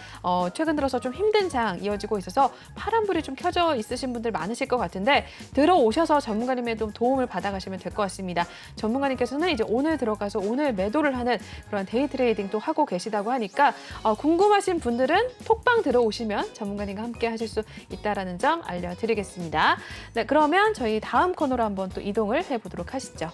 최근 들어서 좀 힘든 장 이어지고 있어서 파란불이 좀 켜져 있으신 분들 많으실 것 같은데 들어오셔서 전문가님의 도움을 받아가시면 될 것 같습니다. 전문가님께서는 이제 오늘 들어가서 오늘 매도를 하는 그런 데이 트레이딩도 하고 계시다고 하니까 궁금하신 분들은 톡방 들어오시면 전문가님과 함께 하실 수 있다는 점 알려드리겠습니다. 네, 그러면 저희 다음 코너로 한번 또 이동을 해보도록 하시죠.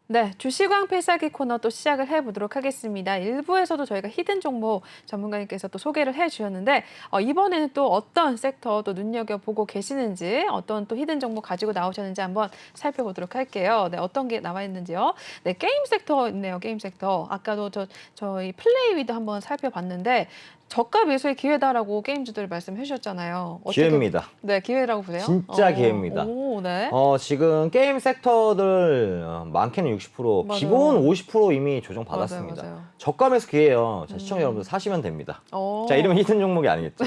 네, 주시광 필살기 코너 또 시작을 해보도록 하겠습니다. 1부에서도 저희가 히든 종목 전문가님께서 또 소개를 해주셨는데 이번에는 또 어떤 섹터 또 눈여겨보고 계시는지 어떤 또 히든 종목 가지고 나오셨는지 한번 살펴보도록 할게요. 네, 어떤 게 나와 있는지요. 네, 게임 섹터 있네요. 게임 섹터. 아까도 저희 플레이위도 한번 살펴봤는데 저가 매수의 기회다라고 게임주들 말씀해 주셨잖아요. 기회입니다. 네, 기회라고 보세요. 진짜 기회입니다. 오, 네. 지금 게임 섹터들 많게는 60%, 맞아요. 기본 50% 이미 조정 받았습니다. 맞아요. 저가 매수 기회예요. 자, 시청자 여러분들 사시면 됩니다. 자, 이러면 히든 종목이 아니겠죠.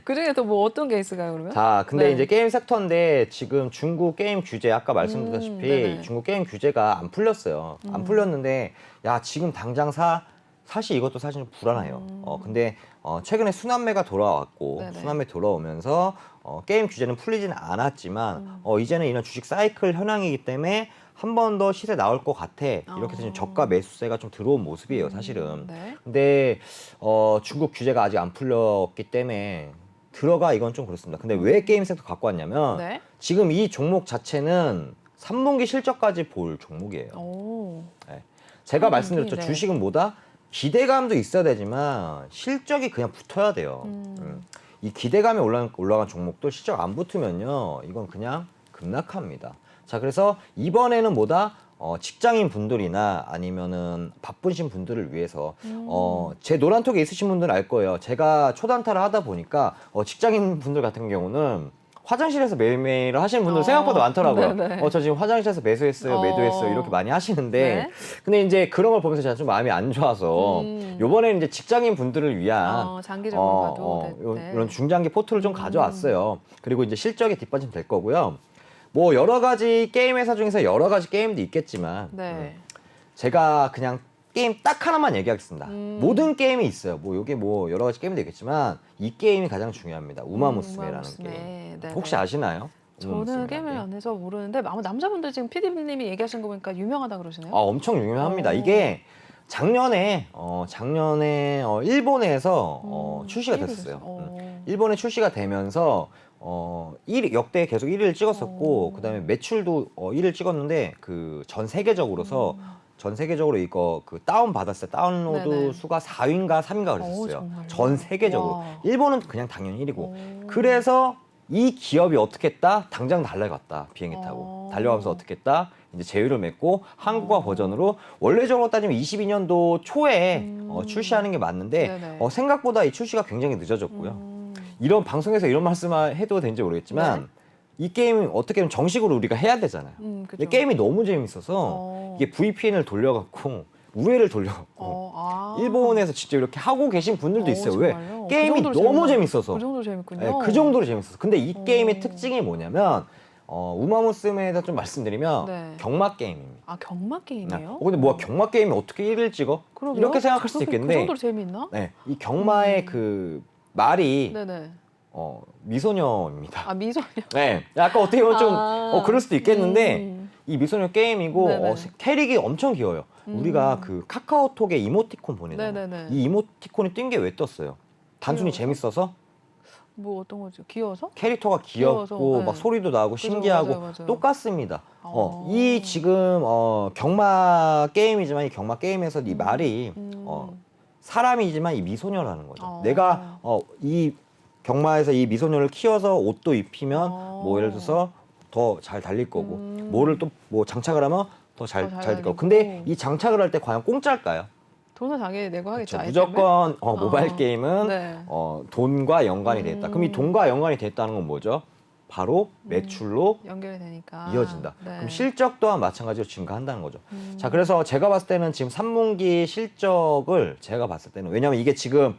그 중에서 뭐 어떤 게 있을까요, 그러면? 자, 근데 네. 이제 게임 섹터인데 지금 중국 게임 규제 아까 말씀드렸다시피 네네. 중국 게임 규제가 안 풀렸어요. 안 풀렸는데 야 지금 당장 사실 이것도 사실 좀 불안해요. 근데 최근에 순환매가 돌아왔고 네네. 순환매 돌아오면서 게임 규제는 풀리지는 않았지만 이제는 이런 주식 사이클 현황이기 때문에 한 번 더 시세 나올 것 같아. 이렇게 해서 지금 저가 매수세가 좀 들어온 모습이에요, 사실은. 네. 근데 중국 규제가 아직 안 풀렸기 때문에 들어가 이건 좀 그렇습니다. 근데 왜 게임 섹터 갖고 왔냐면 네. 지금 이 종목 자체는 3분기 실적까지 볼 종목이에요. 오. 네. 제가 3분기, 말씀드렸죠. 네. 주식은 뭐다? 기대감도 있어야 되지만 실적이 그냥 붙어야 돼요. 이 기대감이 올라간 종목도 실적 안 붙으면요. 이건 그냥 급락합니다. 자, 그래서 이번에는 뭐다? 직장인 분들이나 아니면은 바쁘신 분들을 위해서 제 노란톡에 있으신 분들은 알 거예요. 제가 초단타를 하다 보니까 직장인 분들 같은 경우는 화장실에서 매매를 하시는 분들 생각보다 많더라고요. 네네. 저 지금 화장실에서 매수했어요, 매도했어요 이렇게 많이 하시는데 네. 근데 이제 그런 걸 보면서 제가 좀 마음이 안 좋아서 요번에는 이제 직장인 분들을 위한 장기적으로 봐도 네. 이런 중장기 포트를 좀 가져왔어요. 그리고 이제 실적에 뒷받침 될 거고요. 뭐 여러 가지 게임 회사 중에서 여러 가지 게임도 있겠지만 네. 제가 그냥 게임 딱 하나만 얘기하겠습니다. 모든 게임이 있어요. 뭐 여기 뭐 여러 가지 게임도 있겠지만 이 게임이 가장 중요합니다. 우마무스메라는 우마무스메. 게임. 네네. 혹시 아시나요? 저는 우마무스메라는 게임을 게임? 안 해서 모르는데 아마 남자분들 지금 PD님이 얘기하시는 거 보니까 유명하다 그러시네요. 엄청 유명합니다. 오. 이게 작년에 일본에서 출시가 됐었어요. 일본에 출시가 되면서 역대 계속 1위를 찍었었고 그다음에 매출도 1위를 찍었는데 그 전 세계적으로서 전 세계적으로 이거 그 다운 받았을 때 다운로드 네네. 수가 4위인가 3위인가 그랬었어요. 정말요? 전 세계적으로. 와. 일본은 그냥 당연히 1위고. 오. 그래서 이 기업이 어떻게 했다? 당장 달려갔다. 비행기 타고. 달려가면서 어떻게 했다? 이제 제휴를 맺고 한국어 버전으로 원래적으로 따지면 22년도 초에 출시하는 게 맞는데 네네. 생각보다 이 출시가 굉장히 늦어졌고요. 이런 방송에서 이런 말씀을 해도 되는지 모르겠지만 이 게임이 어떻게 보면 정식으로 우리가 해야 되잖아요. 근데 그죠. 게임이 너무 재밌어서 이게 VPN을 돌려갖고 우회를 돌려갖고 일본에서 직접 이렇게 하고 계신 분들도 있어요. 왜? 정말요? 게임이 그 너무 재밌나? 재밌어서. 그 정도로 재밌군요. 네, 그 정도로 재밌었어. 근데 이 게임의 특징이 뭐냐면 우마무스메에서 좀 말씀드리면 네. 경마 게임입니다. 경마 게임이에요? 근데 뭐야 경마 게임이 어떻게 1위를 찍어? 그러게요? 이렇게 생각할 수도 그 있겠는데 정도로 재미있나? 네, 이 경마의 그 말이 네네. 미소녀입니다. 미소녀. 네, 약간 어떻게 보면 좀 그럴 수도 있겠는데 음. 이 미소녀 게임이고 네네. 캐릭이 엄청 귀여워요. 우리가 그 카카오톡에 이모티콘 보내잖아요. 네네네. 이 이모티콘이 뜬 게 왜 떴어요? 단순히 귀여워서? 재밌어서? 뭐 어떤 거죠? 귀여워서? 캐릭터가 귀엽고 귀여워서, 네. 막 소리도 나고 그죠, 신기하고 맞아요. 똑같습니다. 이 지금 경마 게임이지만 이 경마 게임에서 이 말이 사람이지만 이 미소녀라는 거죠. 내가 이 경마에서 이 미소녀를 키워서 옷도 입히면 뭐 예를 들어서 더 잘 달릴 거고 뭐를 또 뭐 장착을 하면 더 잘 될 달리고. 거고. 근데 이 장착을 할 때 과연 공짜일까요? 돈을 당연히 내고 하겠죠. 그렇죠. 아이템을? 무조건 모바일 게임은 네. 돈과 연관이 돼 있다. 그럼 이 돈과 연관이 됐다는 건 뭐죠? 바로 매출로 연결이 되니까 이어진다. 네. 그럼 실적 또한 마찬가지로 증가한다는 거죠. 자, 그래서 제가 봤을 때는 지금 3분기 실적을 제가 봤을 때는 왜냐하면 이게 지금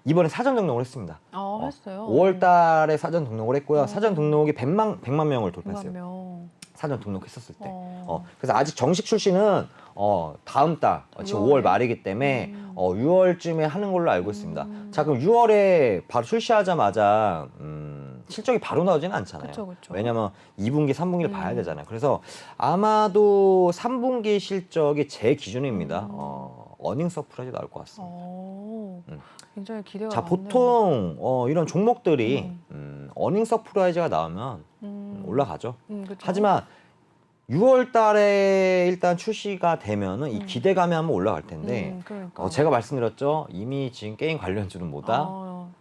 이번에 사전 등록을 했습니다. 했어요. 5월 달에 사전 등록을 했고요. 사전 등록이 100만 명을 돌파했어요. 100만 명. 사전 등록했었을 때. 그래서 아직 정식 출시는 다음 달 지금 5월 말이기 때문에 6월쯤에 하는 걸로 알고 있습니다. 자, 그럼 6월에 바로 출시하자마자 실적이 바로 나오지는 않잖아요. 그쵸. 왜냐면 2분기, 3분기를 봐야 되잖아요. 그래서 아마도 3분기 실적이 제 기준입니다. 어닝 서프라이즈 나올 것 같습니다. 굉장히 기대가 자, 많네요. 보통 이런 종목들이 어닝 서프라이즈가 나오면 올라가죠. 그쵸. 하지만 6월 달에 일단 출시가 되면은 이 기대감이 한번 올라갈 텐데 그러니까. 제가 말씀드렸죠. 이미 지금 게임 관련주는 뭐다?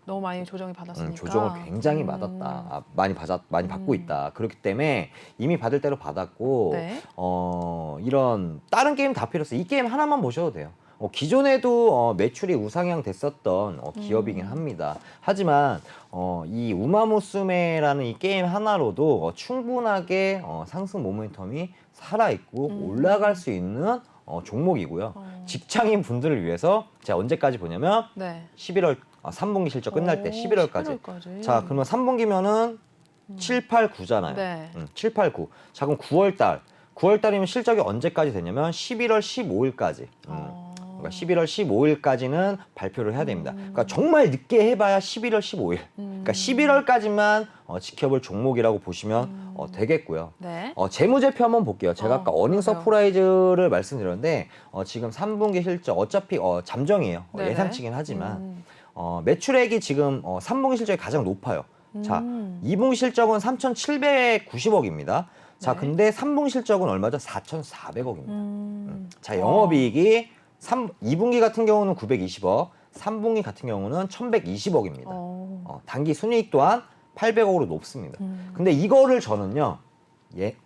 너무 많이 조정이 받았으니까. 조정을 굉장히 받았다. 많이 받고 있다. 그렇기 때문에 이미 받을 대로 받았고 네. 이런 다른 게임 다 필요 없어요. 이 게임 하나만 보셔도 돼요. 기존에도 매출이 우상향 됐었던 기업이긴 합니다. 하지만 이 우마무스메라는 이 게임 하나로도 충분하게 상승 모멘텀이 살아있고 올라갈 수 있는 종목이고요. 직장인 분들을 위해서 제가 언제까지 보냐면 네. 11월 3분기 실적 끝날 때 11월까지. 11월까지. 자, 그러면 3분기면은 7, 8, 9잖아요. 네. 7, 8, 9. 자, 그럼 9월 달. 9월 달이면 실적이 언제까지 되냐면 11월 15일까지. 그러니까 11월 15일까지는 발표를 해야 됩니다. 그러니까 정말 늦게 해봐야 11월 15일. 그러니까 11월까지만 지켜볼 종목이라고 보시면 되겠고요. 네. 재무제표 한번 볼게요. 제가 아까 어닝 그러게요. 서프라이즈를 말씀드렸는데 지금 3분기 실적 어차피 잠정이에요. 네네. 예상치긴 하지만 매출액이 지금 3분기 실적이 가장 높아요. 자, 2분기 실적은 3,790억입니다. 자, 네. 근데 3분기 실적은 얼마죠? 4,400억입니다. 자, 영업이익이 2분기 같은 경우는 920억, 3분기 같은 경우는 1,120억입니다. 단기 순이익 또한 800억으로 높습니다. 근데 이거를 저는요,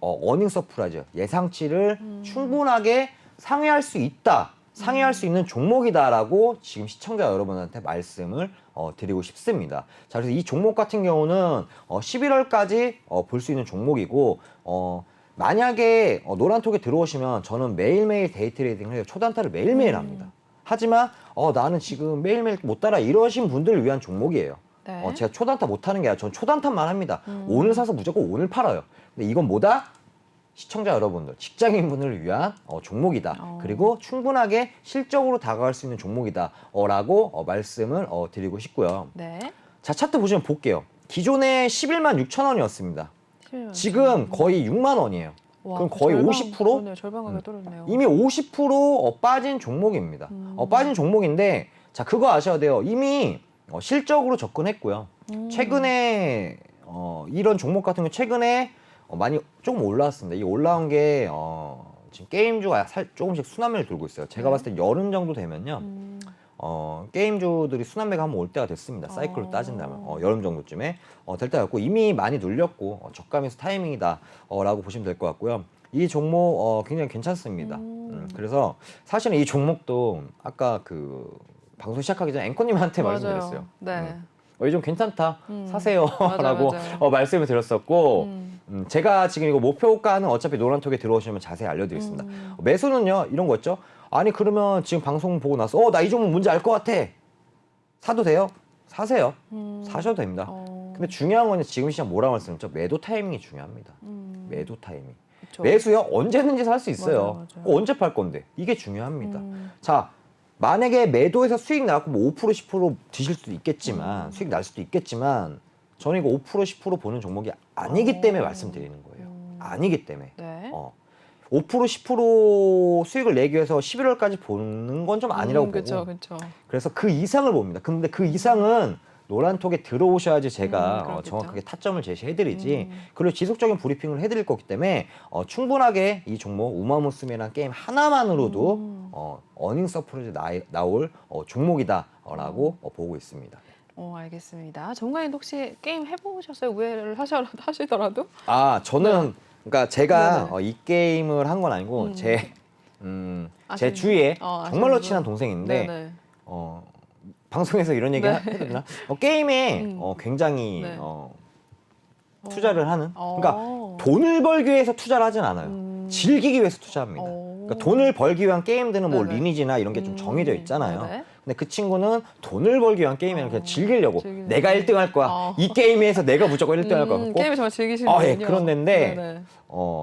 어닝 서프라이즈, 예상치를 충분하게 상회할 수 있다, 상회할 수 있는 종목이다라고 지금 시청자 여러분한테 말씀을 드리고 싶습니다. 자, 그래서 이 종목 같은 경우는 11월까지 볼 수 있는 종목이고, 만약에 노란톡에 들어오시면 저는 매일매일 데이 트레이딩을 해요. 초단타를 매일매일 합니다. 하지만 나는 지금 매일매일 못 따라 이러신 분들을 위한 종목이에요. 네. 제가 초단타 못하는 게 아니라 저는 초단타만 합니다. 오늘 사서 무조건 오늘 팔아요. 근데 이건 뭐다? 시청자 여러분들, 직장인분들을 위한 종목이다. 그리고 충분하게 실적으로 다가갈 수 있는 종목이다. 라고 말씀을 드리고 싶고요. 네. 자, 차트 보시면 볼게요. 기존에 11만 6천 원이었습니다. 11만 지금 거의 6만 원이에요. 와, 그럼 거의 절반, 50%? 그러네요. 절반 가격 떨어졌네요. 이미 50% 빠진 종목입니다. 빠진 종목인데, 자, 그거 아셔야 돼요. 이미 실적으로 접근했고요. 최근에 이런 종목 같은 경우 최근에 많이 조금 올라왔습니다. 이 올라온 게 지금 게임주가 조금씩 순환매를 돌고 있어요. 제가 봤을 때 여름 정도 되면요. 게임주들이 순환매가 한번 올 때가 됐습니다. 사이클로 따진다면 여름 정도쯤에 될 때가 됐고 이미 많이 눌렸고 저가면서 타이밍이다 라고 보시면 될 것 같고요. 이 종목 굉장히 괜찮습니다. 그래서 사실은 이 종목도 아까 그 방송 시작하기 전에 앵커님한테 맞아요. 말씀드렸어요. 네. 이 좀 괜찮다 사세요 맞아요, 라고 맞아요. 말씀을 드렸었고 제가 지금 이거 목표가는 어차피 노란톡에 들어오시면 자세히 알려드리겠습니다. 매수는요 이런 거였죠. 아니 그러면 지금 방송 보고 나서 나 이 종목 뭔지 알 것 같아. 사도 돼요? 사세요. 사셔도 됩니다. 근데 중요한 건 지금 시장 뭐라고 말씀드렸죠? 매도 타이밍이 중요합니다. 매도 타이밍. 그쵸. 매수요 언제든지 살 수 있어요. 맞아요. 언제 팔 건데 이게 중요합니다. 자, 만약에 매도해서 수익 나고 뭐 5% 10% 드실 수도 있겠지만 수익 날 수도 있겠지만 저는 이거 5% 10% 보는 종목이 아니기 때문에 말씀드리는 거예요. 아니기 때문에. 네. 5% 10% 수익을 내기 위해서 11월까지 보는 건 좀 아니라고 보고. 그렇죠, 그렇죠. 그래서 그 이상을 봅니다. 근데 그 이상은 노란톡에 들어오셔야지 제가 그렇겠죠. 정확하게 타점을 제시해드리지. 그리고 지속적인 브리핑을 해드릴 거기 때문에 충분하게 이 종목 우마무스메라는 게임 하나만으로도 어닝 서프라이즈 나올 종목이다라고 보고 있습니다. 알겠습니다. 전문가님 혹시 게임 해보셨어요? 우회를 하시더라도? 아, 저는 그러니까 제가 네네. 이 게임을 한 건 아니고 제 아시는 주위에 아시는 정말로 분? 친한 동생인데 네네. 방송에서 이런 얘기 네. 해도 되나? 게임에 굉장히 네. 투자를 하는. 그러니까 어. 돈을 벌기 위해서 투자를 하진 않아요. 즐기기 위해서 투자합니다. 그러니까 돈을 벌기 위한 게임들은 뭐 네네. 리니지나 이런 게 좀 정해져 있잖아요. 네네. 근데 그 친구는 돈을 벌기 위한 게임이랑 그냥 즐기려고 즐기는 내가 1등 할 거야. 이 게임에서 내가 무조건 1등 할 거야. 갖고 게임을 정말 즐기시는군요. 예, 그런 데인데 네네.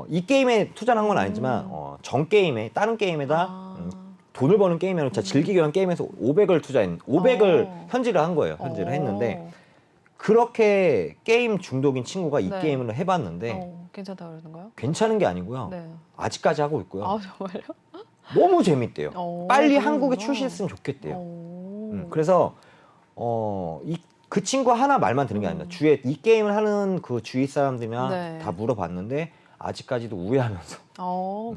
이 게임에 투자를 한 건 아니지만 전 게임에 다른 게임에다 돈을 버는 게임이 아니라 진짜 즐기기 위한 게임에서 500을 투자했는 500을 현질을 한 거예요. 현질을 했는데 그렇게 게임 중독인 친구가 이 네. 게임을 해봤는데 괜찮다 그러는가요? 괜찮은 게 아니고요. 네. 아직까지 하고 있고요. 아 정말요? 너무 재밌대요. 빨리 그러는구나. 한국에 출시했으면 좋겠대요. 그래서 그 친구 하나 말만 들은 게 아니라 주위에 이 게임을 하는 그 주위 사람들이랑 네. 다 물어봤는데 아직까지도 우회하면서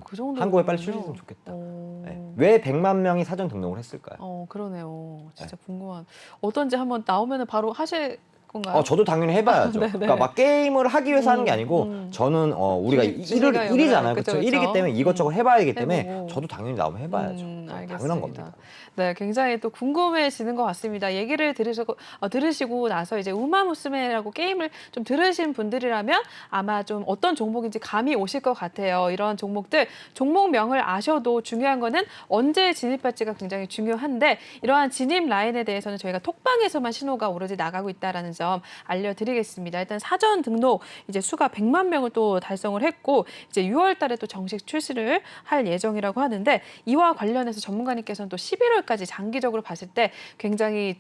그 정도. 한국에 빨리 출시했으면 좋겠다. 네. 왜 100만 명이 사전 등록을 했을까요? 그러네요. 진짜 궁금한. 어떤지 한번 나오면은 바로 하실 건가요? 저도 당연히 해봐야죠. 네네. 그러니까 막 게임을 하기 위해서 하는 게 아니고 저는 우리가 주제가 일이잖아요. 그쵸, 그렇죠? 그쵸. 일이기 때문에 이것저것 해봐야 하기 때문에 해보고. 저도 당연히 나오면 해봐야죠. 알겠습니다. 당연한 겁니다. 네, 굉장히 또 궁금해지는 것 같습니다. 얘기를 들으시고 나서 이제 우마무스메라고 게임을 좀 들으신 분들이라면 아마 좀 어떤 종목인지 감이 오실 것 같아요. 이런 종목들, 종목명을 아셔도 중요한 거는 언제 진입할지가 굉장히 중요한데 이러한 진입 라인에 대해서는 저희가 톡방에서만 신호가 오로지 나가고 있다는 점 알려드리겠습니다. 일단 사전 등록 이제 수가 100만 명을 또 달성을 했고 이제 6월 달에 또 정식 출시를 할 예정이라고 하는데 이와 관련해서 전문가님께서는 또 11월까지 장기적으로 봤을 때 굉장히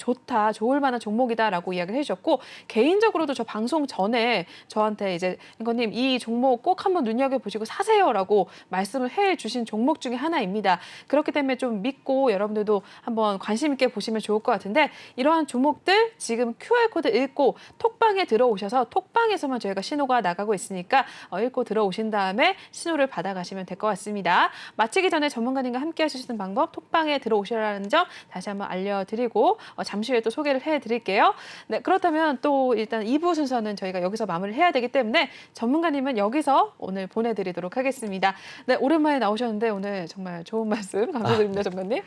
좋을 만한 종목이다라고 이야기를 해주셨고 개인적으로도 저 방송 전에 저한테 이제 앵커님 이 종목 꼭 한번 눈여겨보시고 사세요라고 말씀을 해주신 종목 중에 하나입니다. 그렇기 때문에 좀 믿고 여러분들도 한번 관심 있게 보시면 좋을 것 같은데 이러한 종목들 지금 QR코드 읽고 톡방에 들어오셔서 톡방에서만 저희가 신호가 나가고 있으니까 읽고 들어오신 다음에 신호를 받아가시면 될 것 같습니다. 마치기 전에 전문가님과 함께 하실 수 있는 방법 톡방에 들어오시라는 점 다시 한번 알려드리고 잠시 후에 또 소개를 해드릴게요. 네, 그렇다면 또 일단 2부 순서는 저희가 여기서 마무리를 해야 되기 때문에 전문가님은 여기서 오늘 보내드리도록 하겠습니다. 네, 오랜만에 나오셨는데 오늘 정말 좋은 말씀 감사드립니다, 전문가님.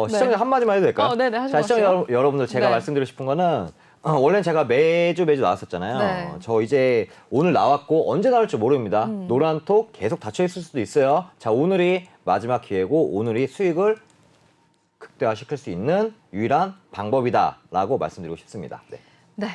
시청자 한마디만 해도 될까요? 네네, 하시죠. 자, 시청자 여러분들 제가 네. 말씀드리고 싶은 거는 원래는 제가 매주 나왔었잖아요. 네. 저 이제 오늘 나왔고 언제 나올지 모릅니다. 노란톡 계속 닫혀 있을 수도 있어요. 자, 오늘이 마지막 기회고 오늘이 수익을 극대화시킬 수 있는 유일한 방법이다라고 말씀드리고 싶습니다. 네. 네.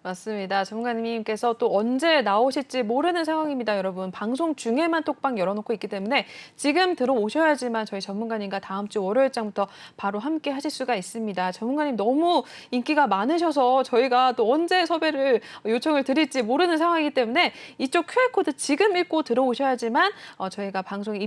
맞습니다. 전문가님께서 또 언제 나오실지 모르는 상황입니다, 여러분. 방송 중에만 톡방 열어놓고 있기 때문에 지금 들어오셔야지만 저희 전문가님과 다음 주 월요일장부터 바로 함께 하실 수가 있습니다. 전문가님 너무 인기가 많으셔서 저희가 또 언제 섭외를 요청을 드릴지 모르는 상황이기 때문에 이쪽 QR코드 지금 읽고 들어오셔야지만 저희가 방송에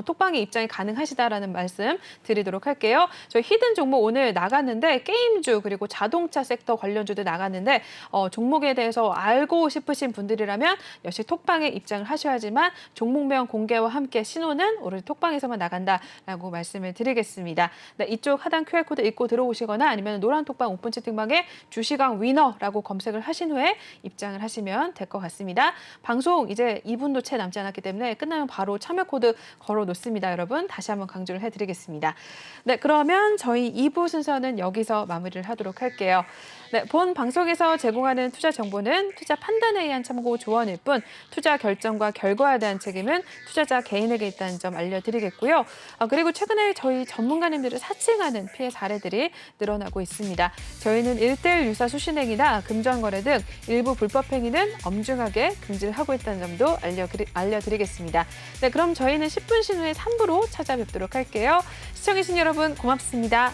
톡방에 입장이 가능하시다라는 말씀 드리도록 할게요. 저희 히든 종목 오늘 나갔는데 게임주 그리고 자동차 섹터 관련주도 나갔는데 종목에 대해서 알고 싶으신 분들이라면 역시 톡방에 입장을 하셔야지만 종목명 공개와 함께 신호는 오로지 톡방에서만 나간다라고 말씀을 드리겠습니다. 네, 이쪽 하단 QR코드 읽고 들어오시거나 아니면 노란 톡방 오픈 채팅방에 주시강 위너라고 검색을 하신 후에 입장을 하시면 될 것 같습니다. 방송 이제 2분도 채 남지 않았기 때문에 끝나면 바로 참여 코드 걸어 놓습니다. 여러분 다시 한번 강조를 해드리겠습니다. 네, 그러면 저희 2부 순서는 여기서 마무리를 하도록 할게요. 네, 본 방송에서 제공하는 투자 정보는 투자 판단에 의한 참고 조언일 뿐 투자 결정과 결과에 대한 책임은 투자자 개인에게 있다는 점 알려드리겠고요. 그리고 최근에 저희 전문가님들을 사칭하는 피해 사례들이 늘어나고 있습니다. 저희는 1:1 유사 수신행위나 금전거래 등 일부 불법 행위는 엄중하게 금지를 하고 있다는 점도 알려드리겠습니다. 네, 그럼 저희는 10분 신 후에 3부로 찾아뵙도록 할게요. 시청해주신 여러분 고맙습니다.